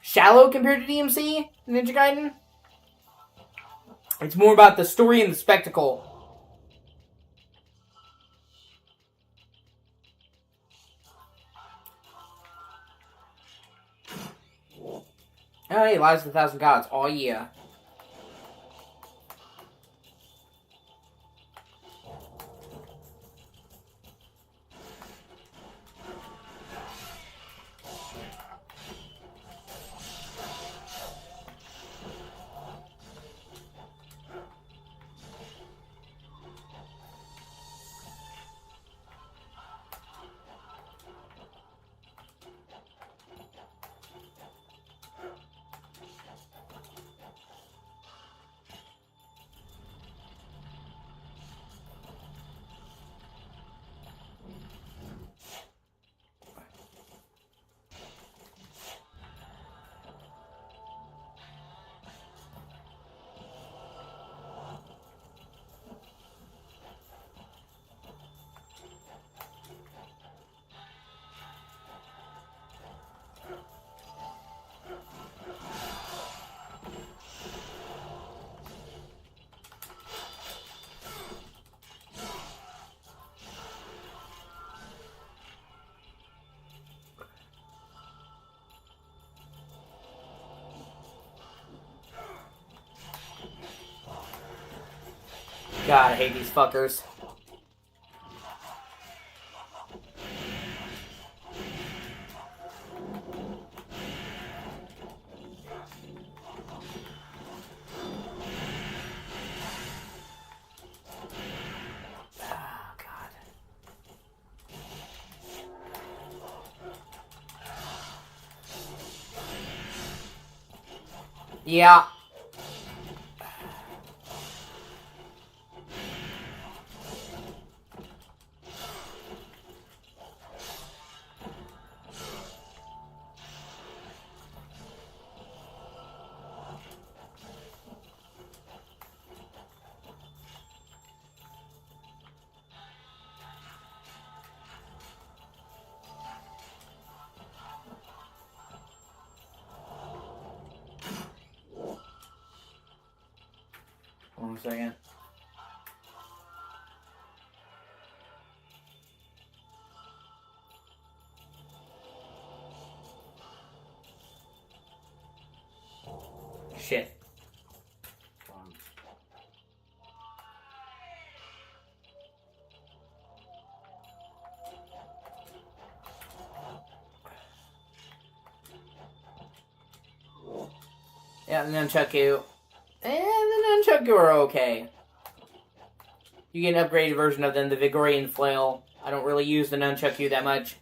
shallow compared to DMC, Ninja Gaiden. It's more about the story and the spectacle. Oh, hey, Lives of a Thousand Gods. Oh, yeah. God, I hate these fuckers. Oh, God. Yeah. One second. Shit. Yeah, the Nunchaku. And the Nunchaku are okay. You get an upgraded version of them, the Vigorian Flail. I don't really use the Nunchaku that much.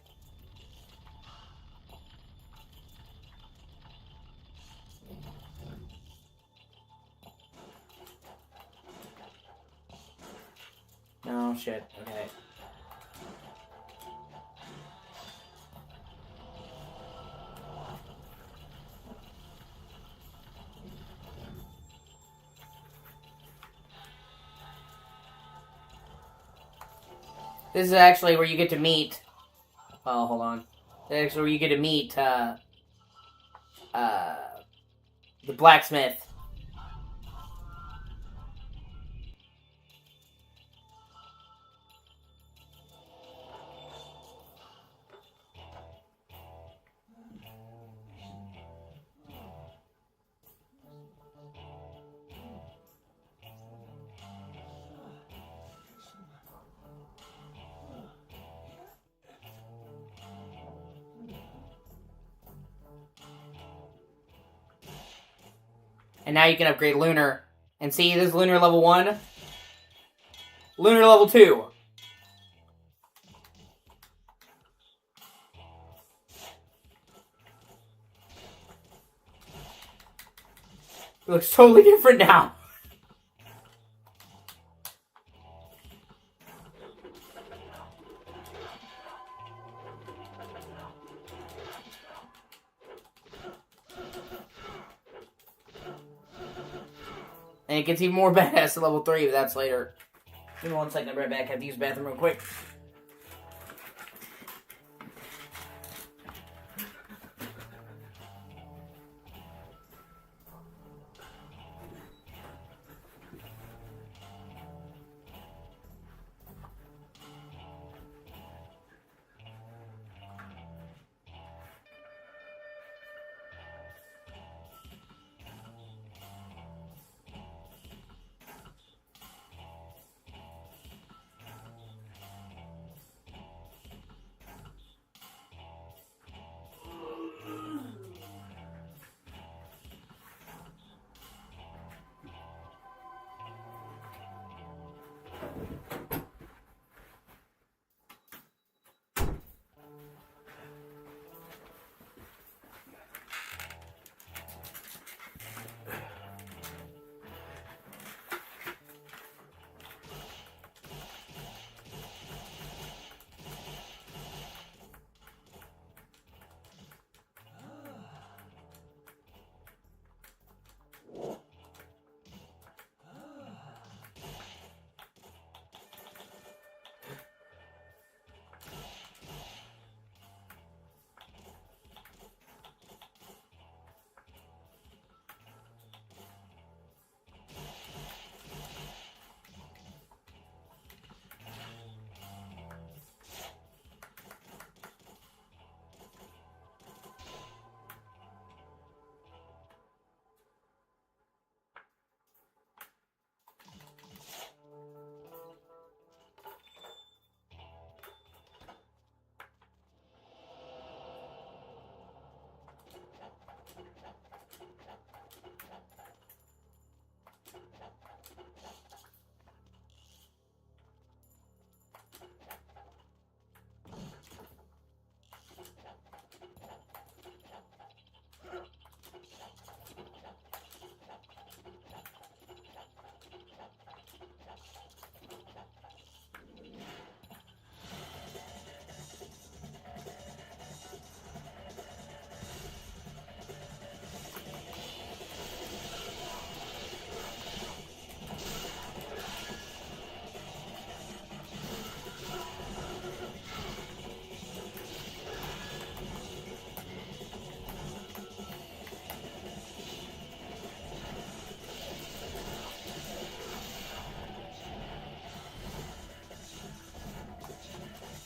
Oh, shit. Okay. This is actually where you get to meet... Oh, hold on. This is actually where you get to meet, the blacksmith. And now you can upgrade Lunar. And see, this is Lunar level 1. Lunar level 2. It looks totally different now. And it gets even more badass at level 3, but that's later. Give me 1 second, I'll be right back. I have to use the bathroom real quick.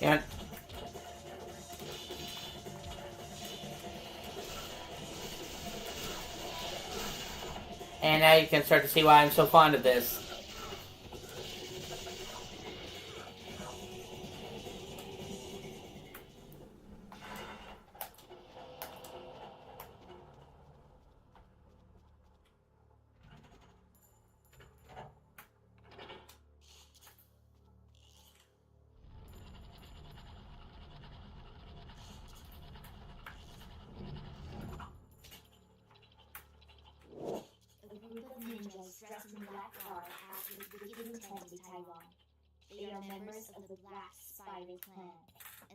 Yeah. And now you can start to see why I'm so fond of this. Dressed in black garb act with wicked intent to Tyrone. They are members of the Black Spider clan,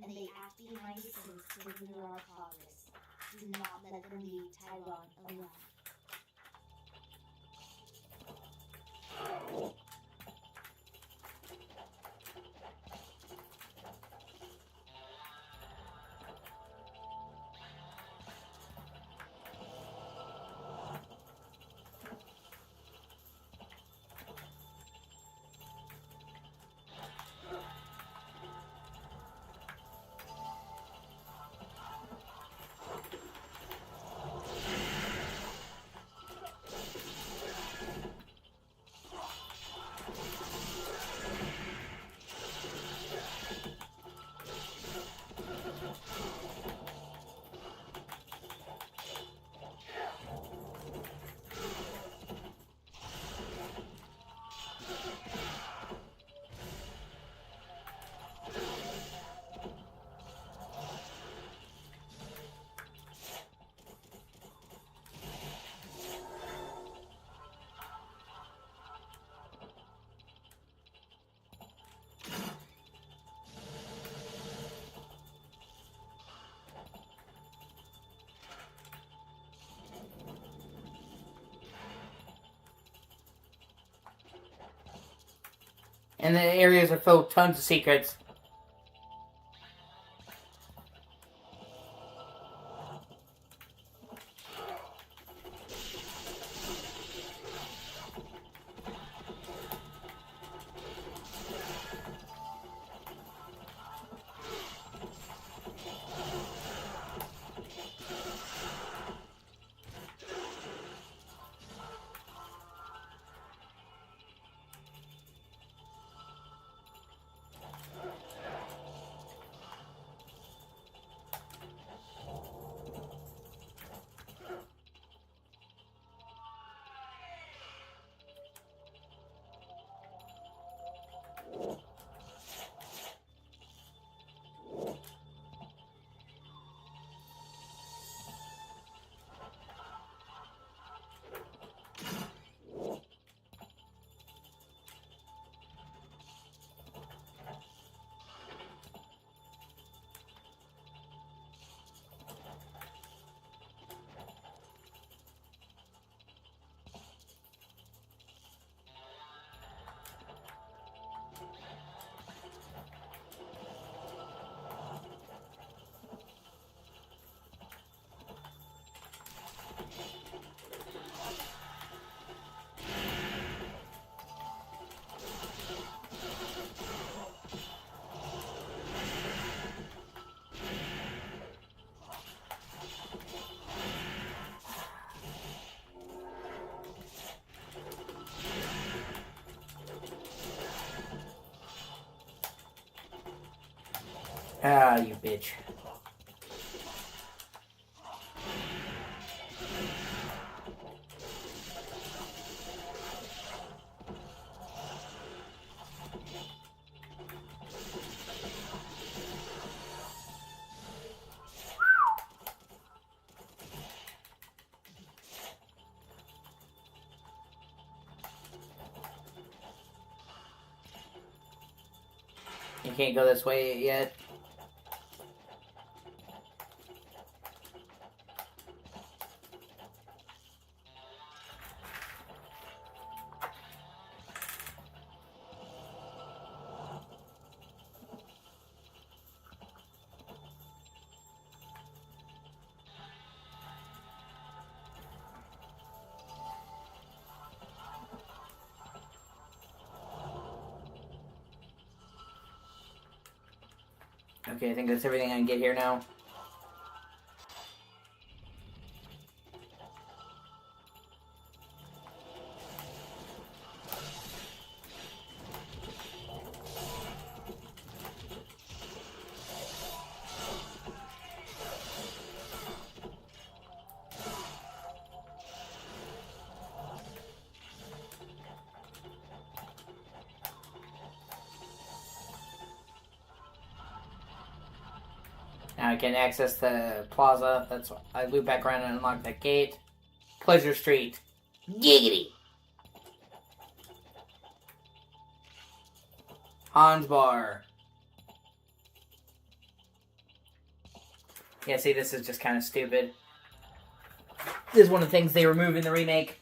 and they act behind the scenes to hinder our progress. Do not let them leave Tyrone alone. And the areas are filled with tons of secrets. Ah, you bitch. You can't go this way yet. Okay, I think that's everything I can get here now. Now I can access the plaza. That's why I loop back around and unlock that gate. Pleasure Street. Giggity! Hans Bar. Yeah, see, this is just kind of stupid. This is one of the things they remove in the remake.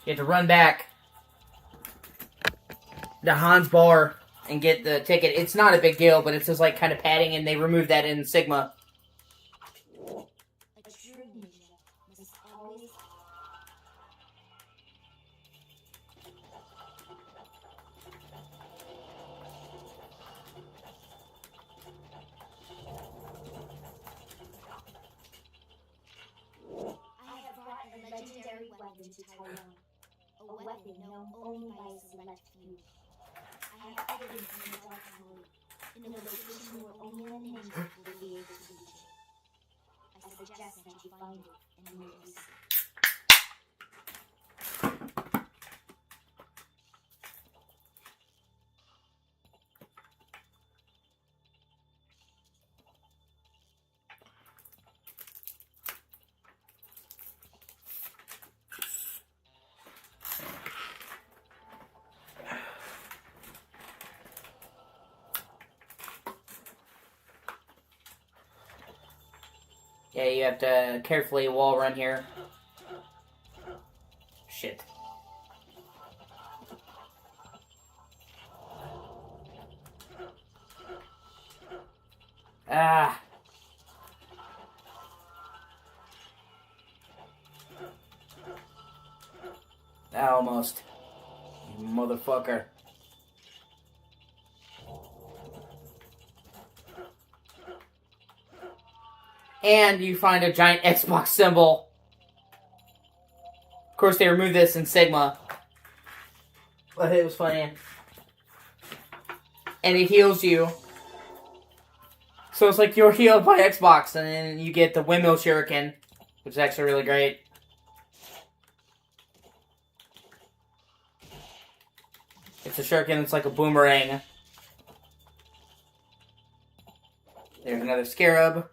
You have to run back to Hans Bar and get the ticket. It's not a big deal, but it's just like kind of padding, and they removed that in Sigma. A true ninja must always. I have brought a legendary weapon to Taiwan. A weapon known only by a select few. I have hidden it in the dark void, in a location where only a ninja will be able to reach it. I suggest that you find it and release it. Yeah, you have to carefully wall run here. Shit. Ah. Almost. You motherfucker. And you find a giant Xbox symbol. Of course, they removed this in Sigma. But it was funny. And it heals you. So it's like you're healed by Xbox, and then you get the windmill shuriken, which is actually really great. It's a shuriken that's like a boomerang. There's another scarab.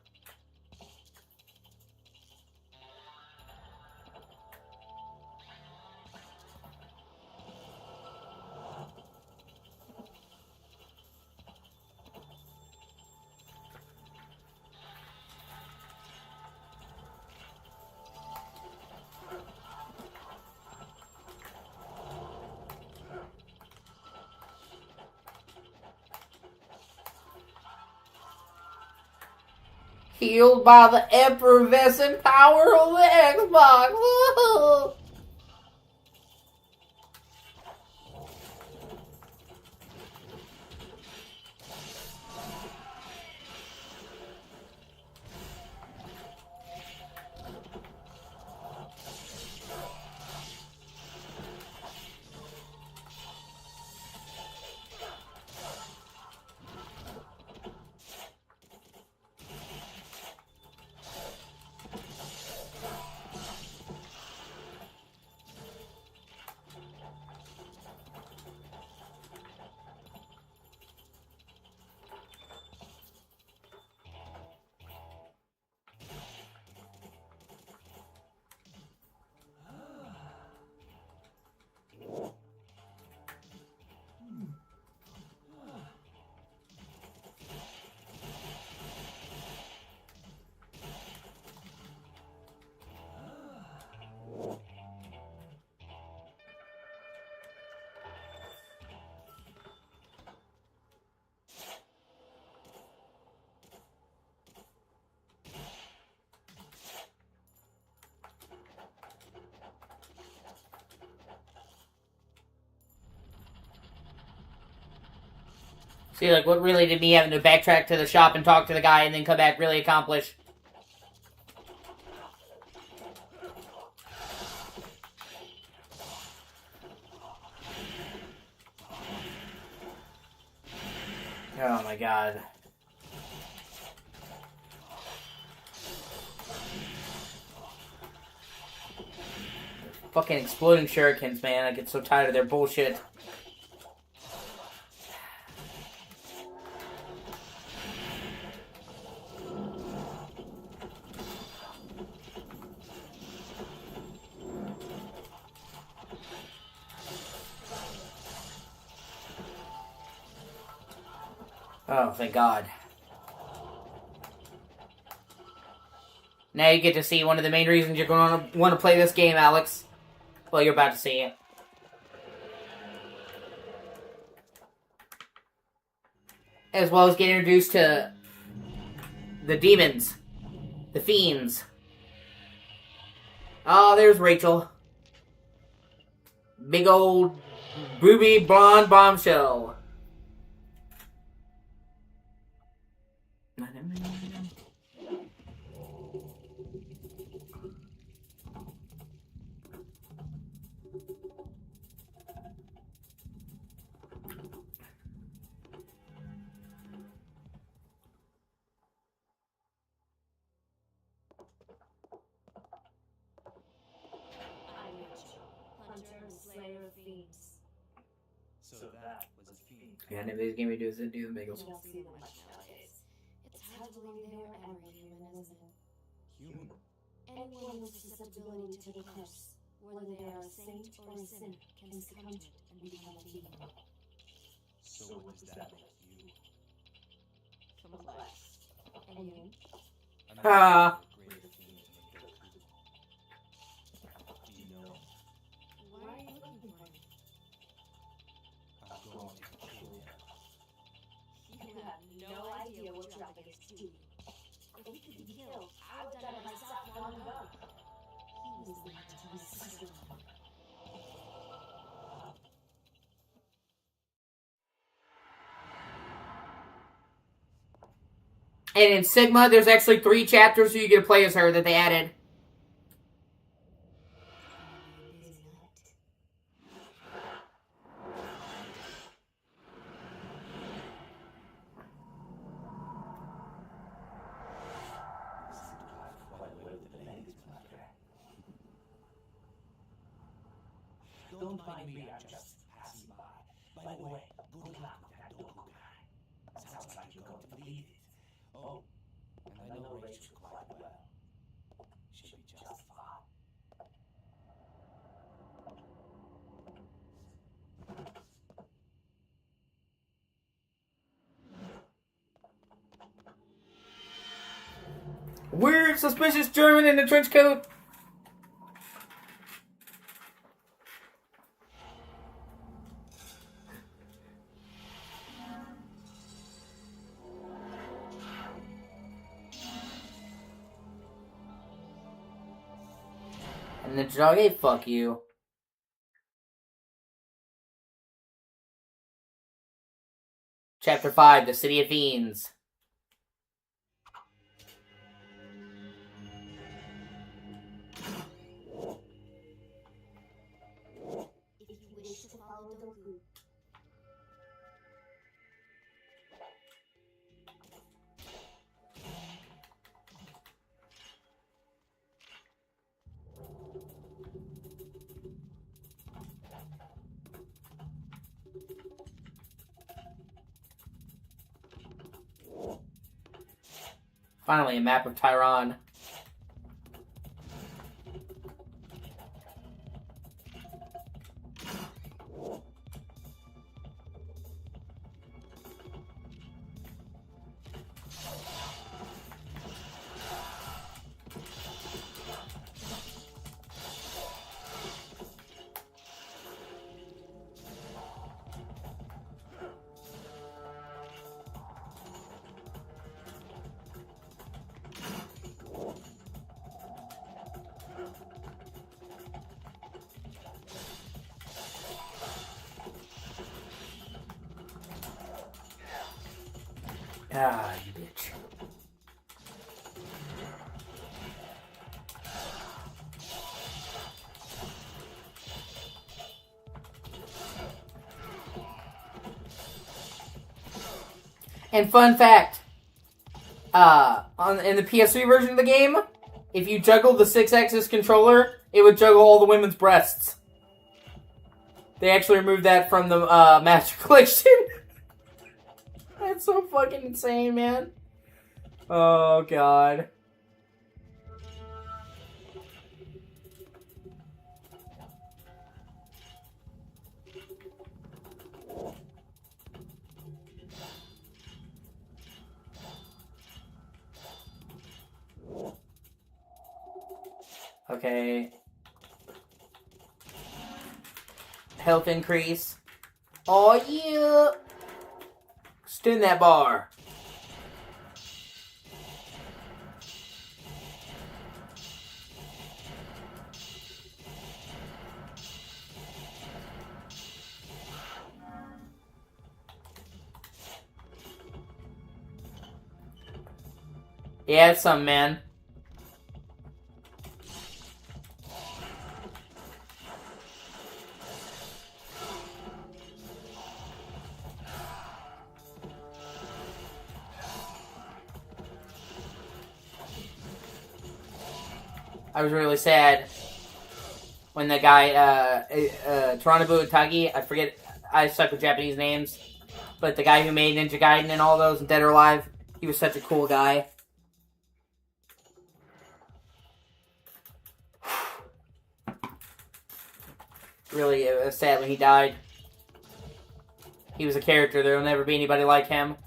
Healed by the effervescent power of the Xbox. Woo! See, like, what really did me having to backtrack to the shop and talk to the guy and then come back really accomplish? Oh my god. Fucking exploding shurikens, man. I get so tired of their bullshit. Oh, thank God. Now you get to see one of the main reasons you're going to want to play this game, Alex. Well, you're about to see it. As well as get introduced to the demons. The fiends. Oh, there's Rachel. Big old booby blonde bombshell. So that was a fiend. Yeah, nobody's gonna do is do the bagels. You don't see them much nowadays. It's hard to believe they were ever human, isn't it? Human? Anyone with susceptibility to the curse, whether they are a saint or a sinner, can succumb to it and become a demon. So what does that make you? Complex. And you? I'm Ah. greater idea what dragon is doing. If he could be killed, I would have done it myself long ago. He was the one to use such a weapon. And in Sigma, there's actually 3 chapters so you get to play as her that they added. Don't mind me, I'm just passing by. By the way, good luck with that Doku guy. Sounds like you're going to bleed it. Oh, and I know Rachel quite well. She'll be just fine. Weird, suspicious German in a trench coat. And the dog, hey, fuck you. Chapter 5, The City of Fiends. If you wish to follow Doku, Finally, a map of Tyron. Ah, you bitch. And fun fact, in the PS3 version of the game, if you juggled the 6-axis controller, it would juggle all the women's breasts. They actually removed that from the Master Collection. That's so fucking insane, man. Oh, God. Okay. Health increase. Oh, yeah. Spin that bar. Yeah, it's something, man. I was really sad when the guy, Toranabu Utagi, I forget, I suck with Japanese names, but the guy who made Ninja Gaiden and all those, Dead or Alive, he was such a cool guy. Really, it was sad when he died. He was a character, there will never be anybody like him.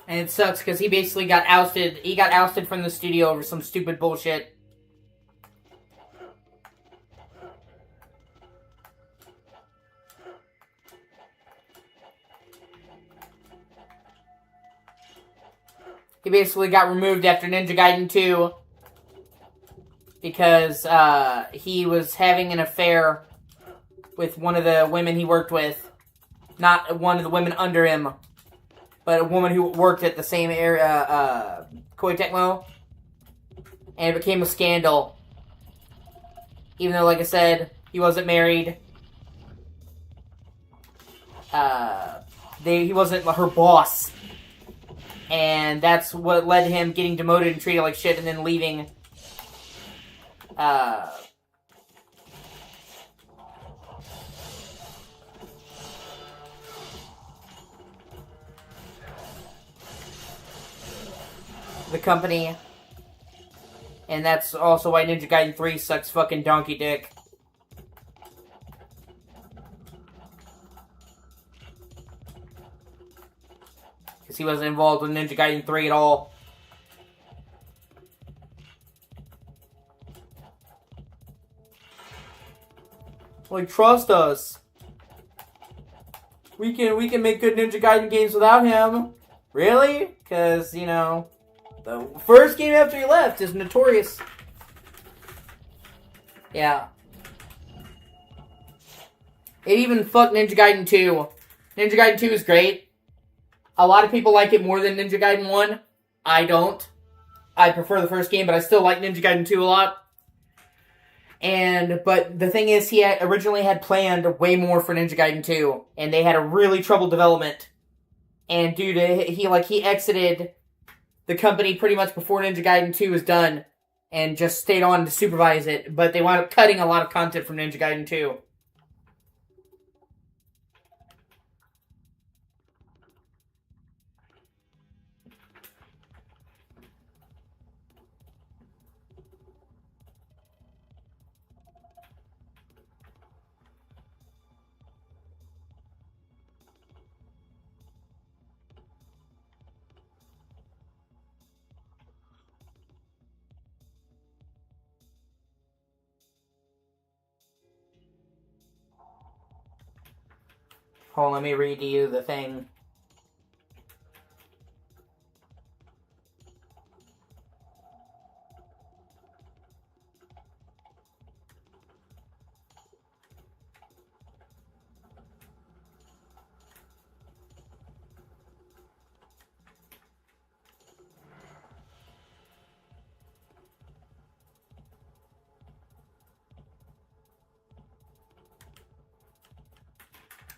And it sucks because he basically got ousted. He got ousted from the studio over some stupid bullshit. He basically got removed after Ninja Gaiden 2 because he was having an affair with one of the women he worked with. Not one of the women under him, but a woman who worked at the same area, Koei Tecmo. And it became a scandal. Even though, like I said, he wasn't married. He wasn't her boss. And that's what led to him getting demoted and treated like shit and then leaving. The company. And that's also why Ninja Gaiden 3 sucks fucking donkey dick. Because he wasn't involved with Ninja Gaiden 3 at all. Like, trust us. We can make good Ninja Gaiden games without him. Really? Because, you know, the first game after he left is notorious. Yeah. It even fucked Ninja Gaiden 2. Ninja Gaiden 2 is great. A lot of people like it more than Ninja Gaiden 1. I don't. I prefer the first game, but I still like Ninja Gaiden 2 a lot. But the thing is, he originally had planned way more for Ninja Gaiden 2, and they had a really troubled development. And due to, he exited the company pretty much before Ninja Gaiden 2 was done, and just stayed on to supervise it, but they wound up cutting a lot of content from Ninja Gaiden 2. Hold on, let me read to you the thing.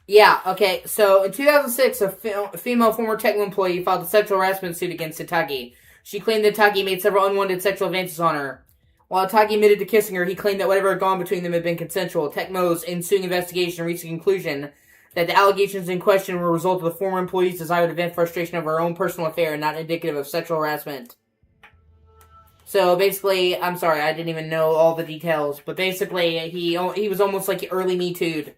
Yeah, okay, so in 2006, a female former Tecmo employee filed a sexual harassment suit against Itagi. She claimed that Itagi made several unwanted sexual advances on her. While Itagi admitted to kissing her, he claimed that whatever had gone between them had been consensual. Tecmo's ensuing investigation reached the conclusion that the allegations in question were a result of the former employee's desire to vent frustration over her own personal affair and not indicative of sexual harassment. So basically, I'm sorry, I didn't even know all the details, but basically, he was almost like early Me Too'd.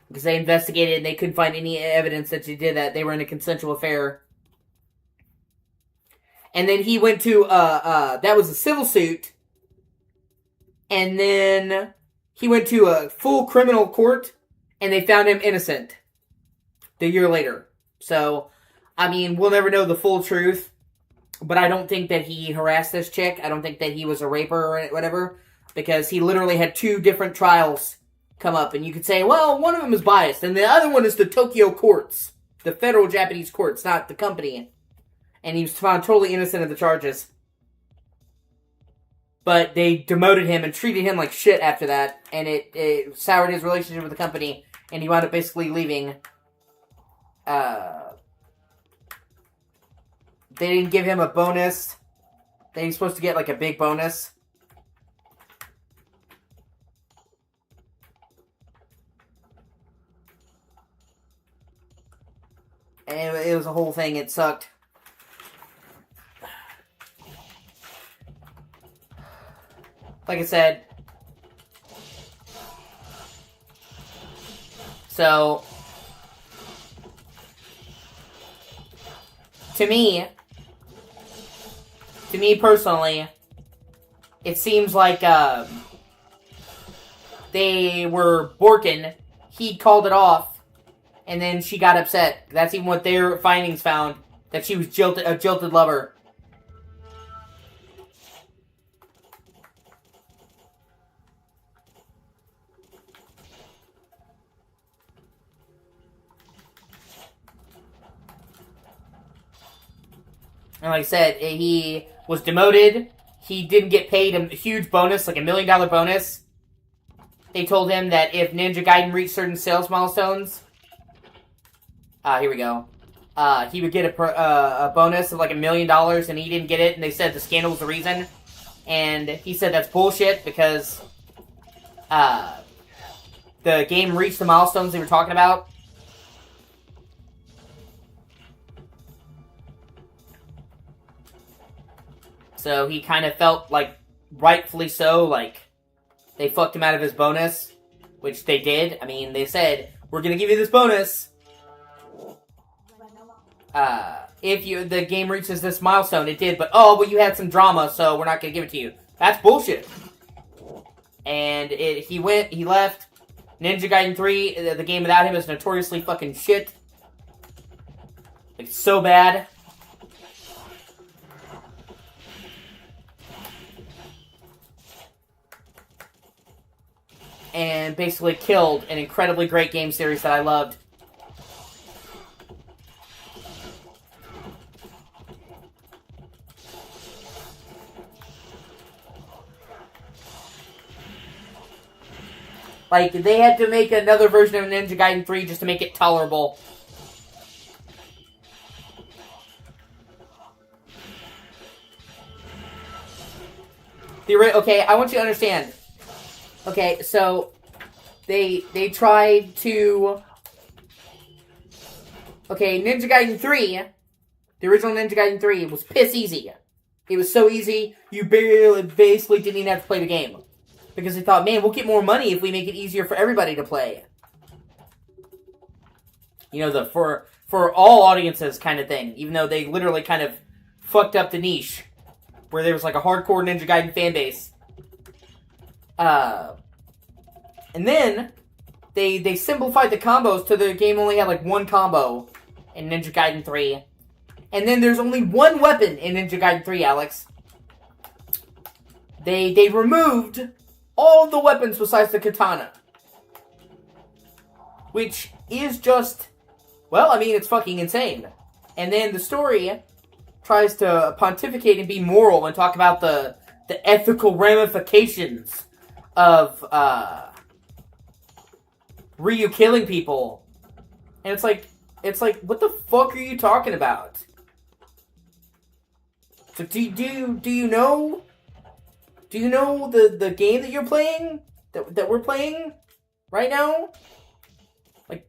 Because they investigated and they couldn't find any evidence that she did that. They were in a consensual affair. And then he went to, that was a civil suit. And then he went to a full criminal court. And they found him innocent. The year later. So, I mean, we'll never know the full truth. But I don't think that he harassed this chick. I don't think that he was a raper or whatever. Because he literally had 2 different trials come up, and you could say, well, one of them is biased, and the other one is the Tokyo courts, the federal Japanese courts, not the company. And he was found totally innocent of the charges. But they demoted him and treated him like shit after that, and it soured his relationship with the company, and he wound up basically leaving. They didn't give him a bonus. he's supposed to get like a big bonus. And it was a whole thing. It sucked. Like I said. So, to me personally, it seems like they were borking. He called it off, and then she got upset. That's even what their findings found, that she was a jilted lover. And like I said, he was demoted. He didn't get paid a huge bonus, like $1 million bonus. They told him that if Ninja Gaiden reached certain sales milestones, here we go. He would get a bonus of like $1 million, and he didn't get it. And they said the scandal was the reason. And he said that's bullshit because the game reached the milestones they were talking about. So he kind of felt like, rightfully so, like they fucked him out of his bonus, which they did. I mean, they said, we're going to give you this bonus if the game reaches this milestone. It did, but you had some drama, so we're not going to give it to you. That's bullshit. And he left. Ninja Gaiden 3, the game without him is notoriously fucking shit. Like, so bad. And basically killed an incredibly great game series that I loved. Like, they had to make another version of Ninja Gaiden 3 just to make it tolerable. Okay, I want you to understand. Okay, so they tried to... Okay, Ninja Gaiden 3, the original Ninja Gaiden 3, was piss easy. It was so easy, you basically didn't even have to play the game. Because they thought, man, we'll get more money if we make it easier for everybody to play. You know, the for all audiences kind of thing. Even though they literally kind of fucked up the niche. Where there was like a hardcore Ninja Gaiden fan base. And then, they simplified the combos to the game only had like one combo in Ninja Gaiden 3. And then there's only one weapon in Ninja Gaiden 3, Alex. They removed all the weapons besides the katana. Which is just, well, I mean, it's fucking insane. And then the story tries to pontificate and be moral and talk about the ethical ramifications of Ryu killing people. And it's like, what the fuck are you talking about? So do you know the game that you're playing? That we're playing right now? Like,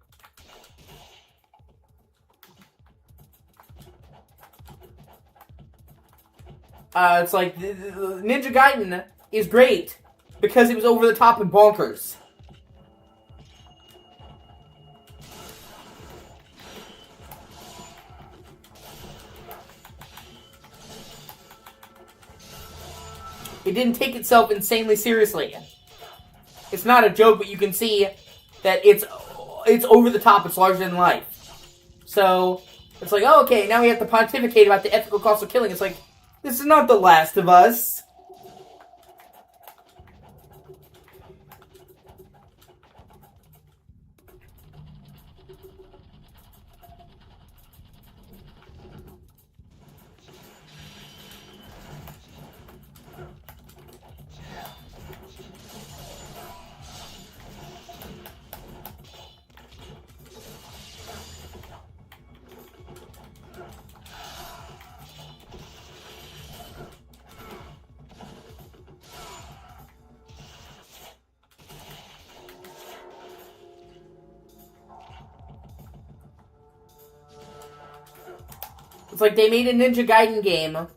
it's like Ninja Gaiden is great because it was over the top and bonkers. It didn't take itself insanely seriously. It's not a joke, but you can see that it's over the top. It's larger than life. So it's like, oh, okay, now we have to pontificate about the ethical cost of killing. It's like, this is not The Last of Us. It's like they made a Ninja Gaiden game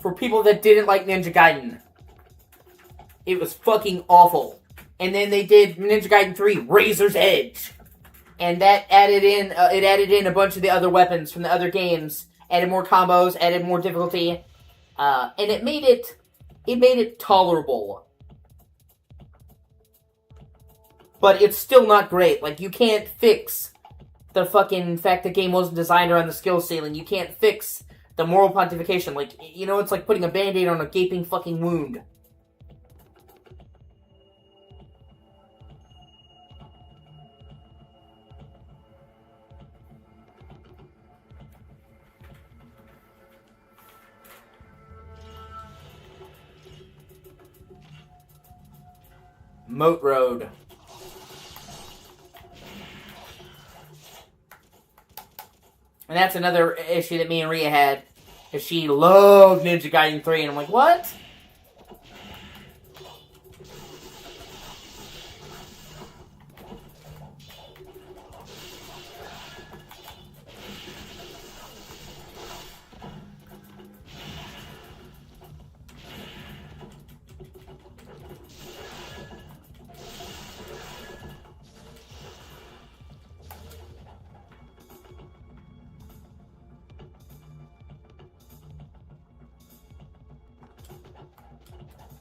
for people that didn't like Ninja Gaiden. It was fucking awful. And then they did Ninja Gaiden 3, Razor's Edge. And that added in, it added in a bunch of the other weapons from the other games. Added more combos, added more difficulty. And it made it tolerable. But it's still not great. Like, you can't fix the fucking fact the game wasn't designed around the skill ceiling. You can't fix the moral pontification. Like, you know, it's like putting a band-aid on a gaping fucking wound. Moat Road. And that's another issue that me and Rhea had. Is she loved Ninja Gaiden 3, and I'm like, what?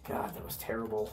God, that was terrible.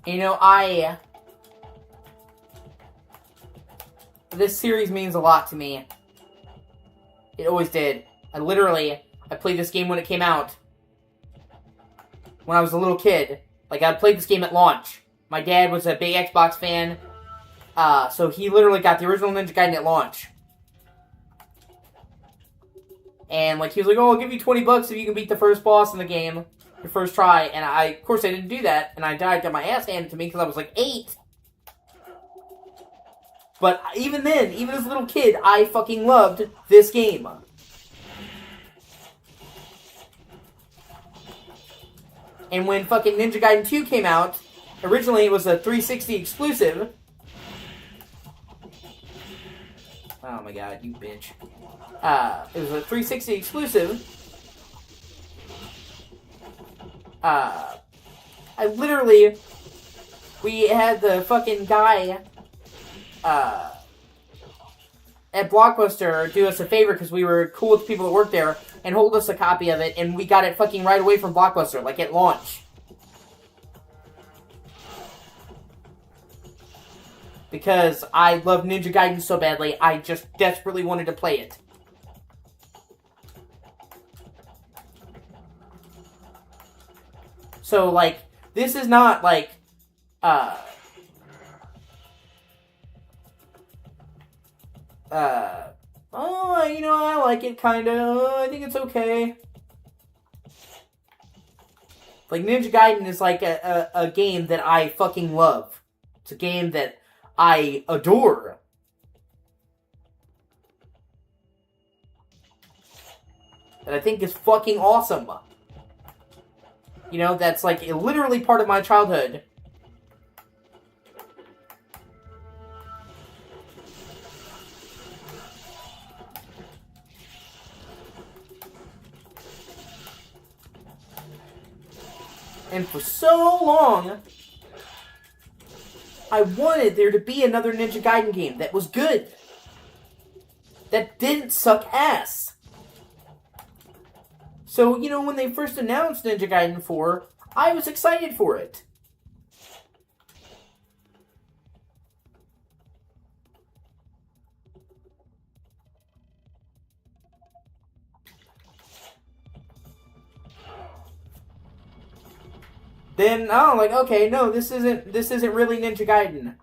You know, this series means a lot to me. It always did. I played this game when it came out. When I was a little kid. Like, I played this game at launch. My dad was a big Xbox fan. So he literally got the original Ninja Gaiden at launch. And, like, he was like, oh, I'll give you $20 if you can beat the first boss in the game. Your first try, and of course I didn't do that, and I got my ass handed to me because I was like 8. But even then, even as a little kid, I fucking loved this game. And when fucking Ninja Gaiden 2 came out, originally it was a 360 exclusive. Oh my god, you bitch. It was a 360 exclusive. We had the fucking guy, at Blockbuster do us a favor because we were cool with the people that worked there and hold us a copy of it, and we got it fucking right away from Blockbuster, like at launch. Because I love Ninja Gaiden so badly, I just desperately wanted to play it. So, like, this is not, like, oh, you know, I like it, kinda, I think it's okay. Like, Ninja Gaiden is, like, a game that I fucking love. It's a game that I adore. That I think is fucking awesome. You know, that's, like, literally part of my childhood. And for so long, I wanted there to be another Ninja Gaiden game that was good. That didn't suck ass. So, you know, when they first announced Ninja Gaiden 4, I was excited for it. then like, okay, no, this isn't really Ninja Gaiden.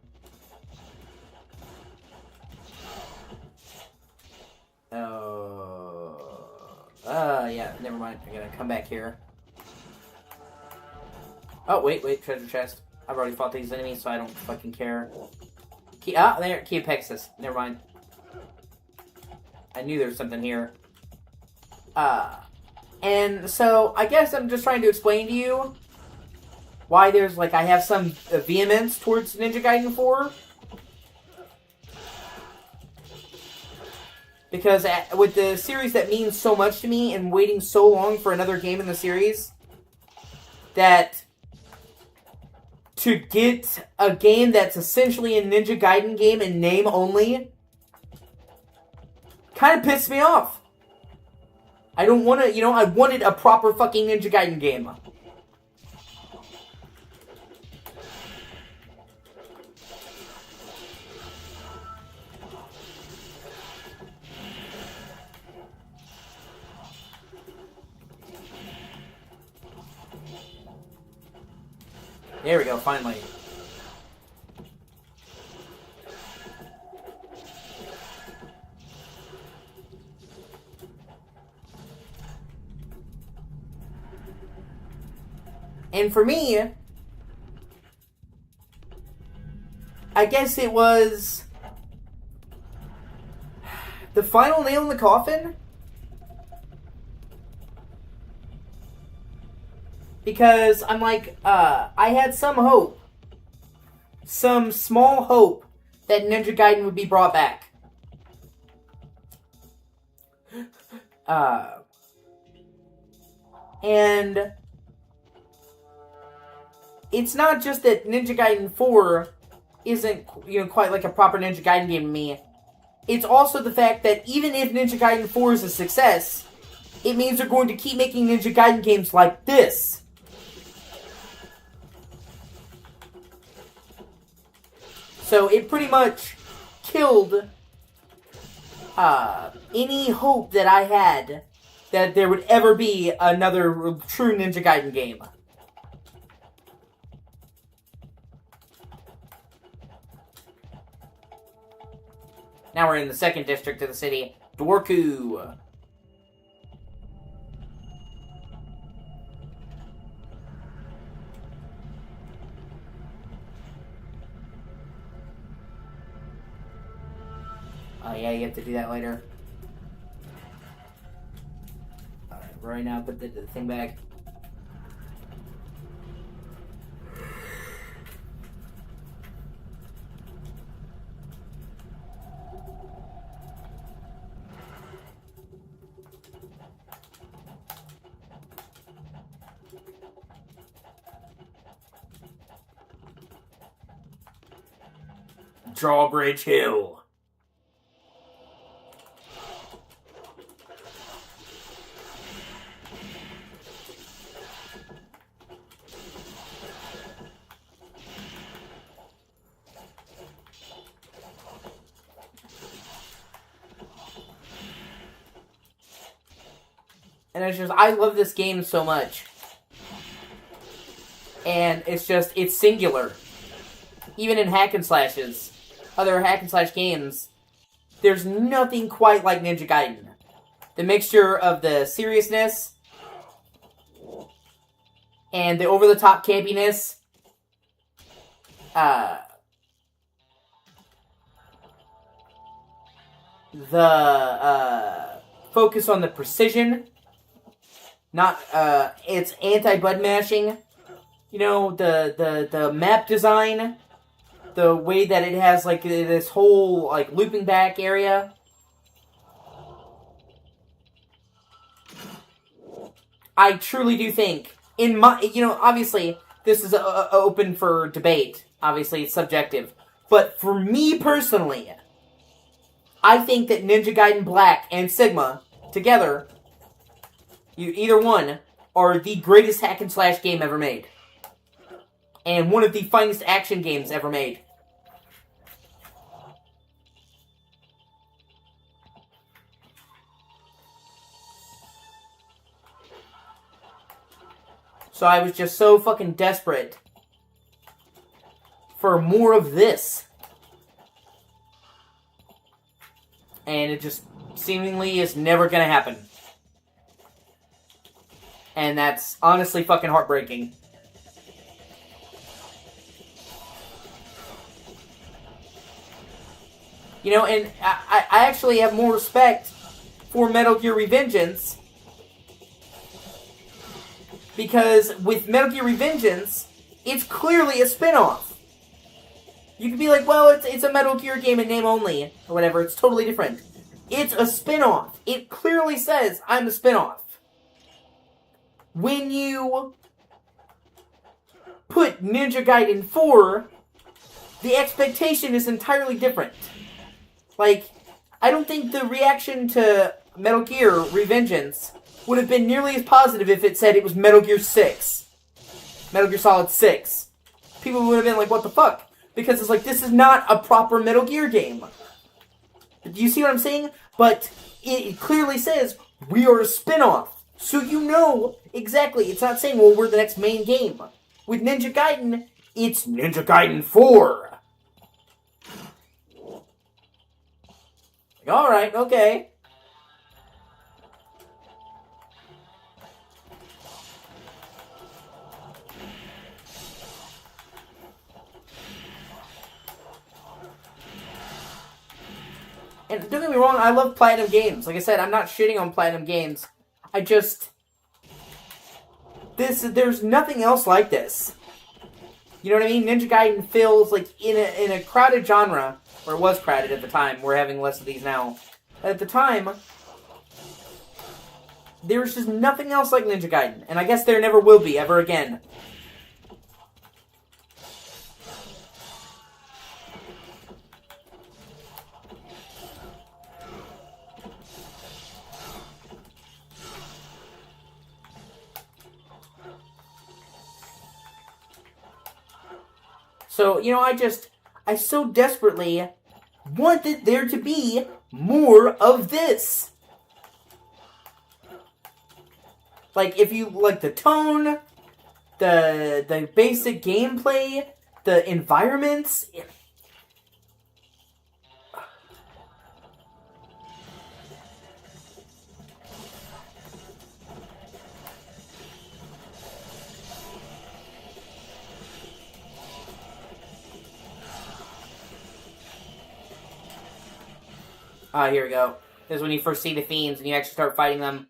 Yeah, never mind. I gotta come back here. Oh, wait, treasure chest. I've already fought these enemies, so I don't fucking care. There, Key of Pegasus. Never mind. I knew there was something here. And so, I guess I'm just trying to explain to you why there's, like, I have some vehemence towards Ninja Gaiden 4. Because with the series that means so much to me, and waiting so long for another game in the series, that to get a game that's essentially a Ninja Gaiden game in name only kind of pissed me off. I don't want to, I wanted a proper fucking Ninja Gaiden game. There we go, finally. And for me, I guess it was the final nail in the coffin. Because I'm like, I had some hope. Some small hope that Ninja Gaiden would be brought back. And it's not just that Ninja Gaiden 4 isn't, quite like a proper Ninja Gaiden game to me. It's also the fact that even if Ninja Gaiden 4 is a success, it means they're going to keep making Ninja Gaiden games like this. So it pretty much killed any hope that I had that there would ever be another true Ninja Gaiden game. Now we're in the second district of the city, Dwarku. Oh yeah, you have to do that later. Alright, right now put the thing back. Drawbridge Hill. And it's just, I love this game so much. And it's just, it's singular. Even in hack and slashes, other hack and slash games, there's nothing quite like Ninja Gaiden. The mixture of the seriousness and the over-the-top campiness, the focus on the precision, not it's anti-bud mashing, the map design, the way that it has like this whole like looping back area. I truly do think, in my, obviously this is open for debate. Obviously it's subjective, but for me personally, I think that Ninja Gaiden Black and Sigma together, either one, are the greatest hack and slash game ever made. And one of the finest action games ever made. So I was just so fucking desperate for more of this. And it just seemingly is never gonna happen. And that's honestly fucking heartbreaking. You know, and I actually have more respect for Metal Gear Revengeance. Because with Metal Gear Revengeance, it's clearly a spin-off. You could be like, well, it's a Metal Gear game in name only, or whatever, it's totally different. It's a spin-off. It clearly says, I'm a spin-off. When you put Ninja Gaiden 4, the expectation is entirely different. Like, I don't think the reaction to Metal Gear Revengeance would have been nearly as positive if it said it was Metal Gear 6. Metal Gear Solid 6. People would have been like, what the fuck? Because it's like, this is not a proper Metal Gear game. Do you see what I'm saying? But it clearly says, we are a spin-off. So you know exactly. It's not saying, well, we're the next main game. With Ninja Gaiden, it's Ninja Gaiden 4. Like, alright, okay. And don't get me wrong, I love Platinum Games. Like I said, I'm not shitting on Platinum Games. I just... There's nothing else like this. You know what I mean? Ninja Gaiden feels like in a crowded genre, or it was crowded at the time, we're having less of these now. At the time, there was just nothing else like Ninja Gaiden. And I guess there never will be, ever again. So, you know, I so desperately wanted there to be more of this. Like, if you like the tone, the basic gameplay, the environments. Ah, here we go. This is when you first see the fiends and you actually start fighting them.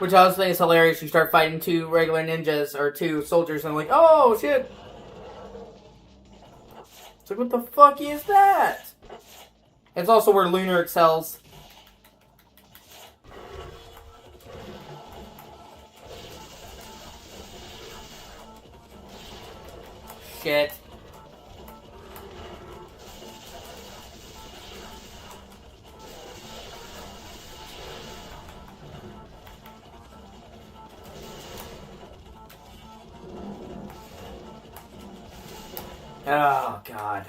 Which I also think is hilarious. You start fighting two regular ninjas, or two soldiers, and I'm like, oh, shit! It's like, what the fuck is that? It's also where Lunar excels. Shit. Oh, God.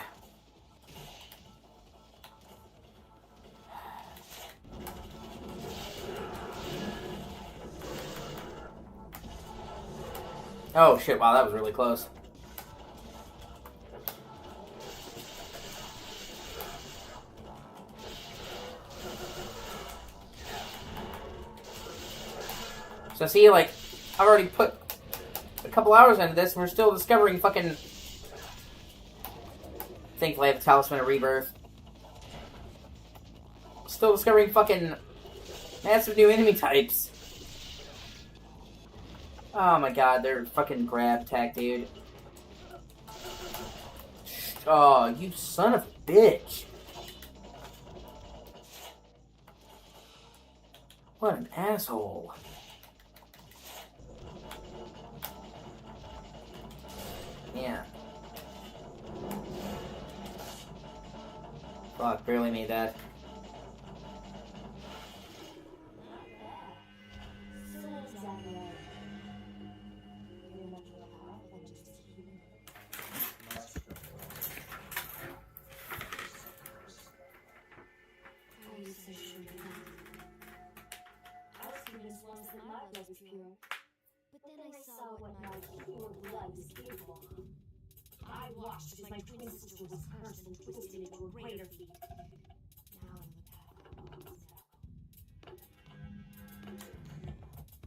Oh, shit. Wow, that was really close. So see, like, I've already put a couple hours into this, and we're still discovering fucking... Thankfully, I have the Talisman of Rebirth. Still discovering fucking massive new enemy types. Oh my god, they're fucking grab attack, dude. Oh, you son of a bitch. What an asshole. Yeah. Fuck, barely made that. So exactly. You're much more powerful what my pure blood is capable of. I watched as my twin sister was cursed and twisted into a greater feat. Now I'm the path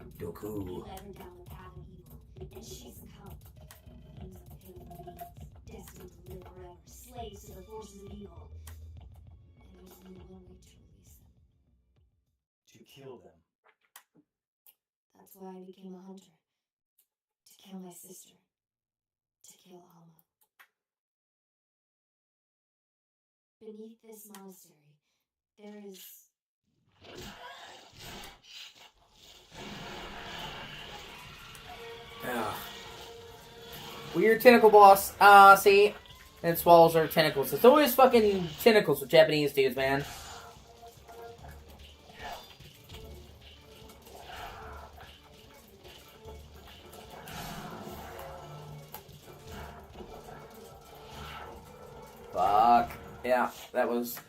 of Doku. He led her down the path of evil, and she succumbed. Names of pitiful beings, destined to live forever, slaves to the forces of evil. And there's only one way to release them. To kill them. That's why I became a hunter. To kill my sister. To kill Alma. Beneath this monastery, there is... Yeah. Weird tentacle boss. See? And it swallows her tentacles. It's always fucking tentacles with Japanese dudes, man. Fuck. Yeah, that was...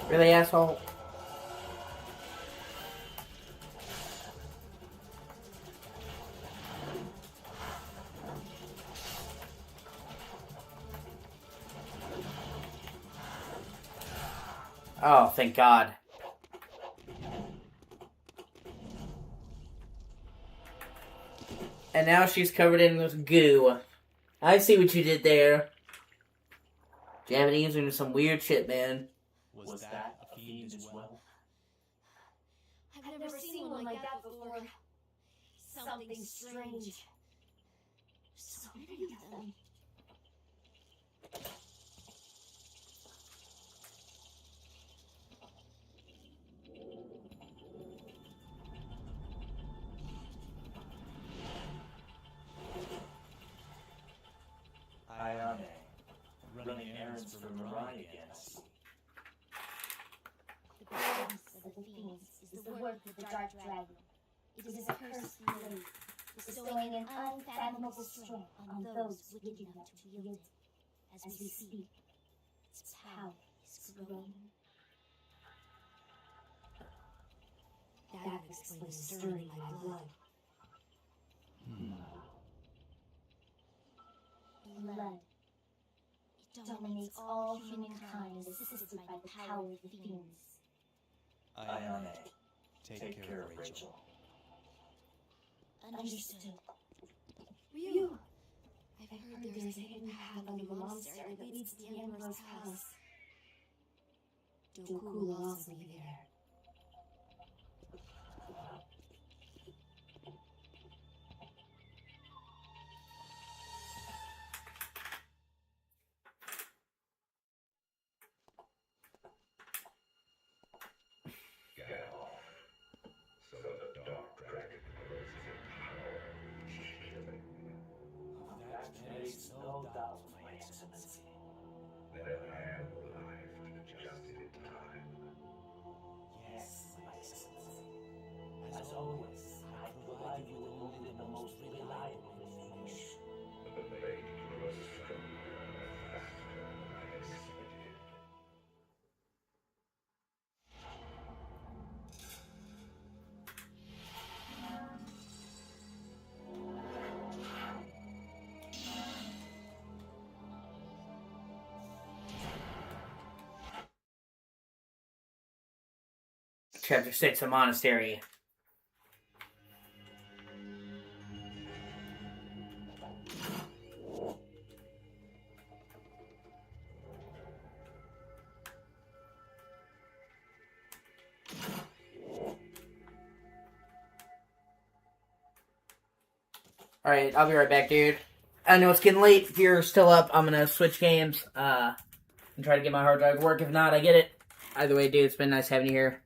Really, asshole? Oh, thank God. And now she's covered in with goo. I see what you did there. Japanese are into some weird shit, man. Was that a fiend as well? I've never seen one like that before. Something strange. So many of them. Ayane, running errands for Mirai again, I see. The presence of the fiends is the work of the Dark Dragon. It is a cursed blade, bestowing an unfathomable strength on those wicked enough to wield it. As we speak, its power is growing. That explains the stirring in my blood. Blood. It dominates all humankind, assisted by the power of the fiends. Ayane, take care of Rachel. Understood. Ryu! I've heard there is a hidden path under the monastery that leads to the Emperor's palace. Doku will also be there. So the Dark Dragon grows in power each killing. That there is no doubt, my excellency. Chapter 6, A Monastery. Alright, I'll be right back, dude. I know it's getting late. If you're still up, I'm gonna switch games, and try to get my hard drive to work. If not, I get it. Either way, dude, it's been nice having you here.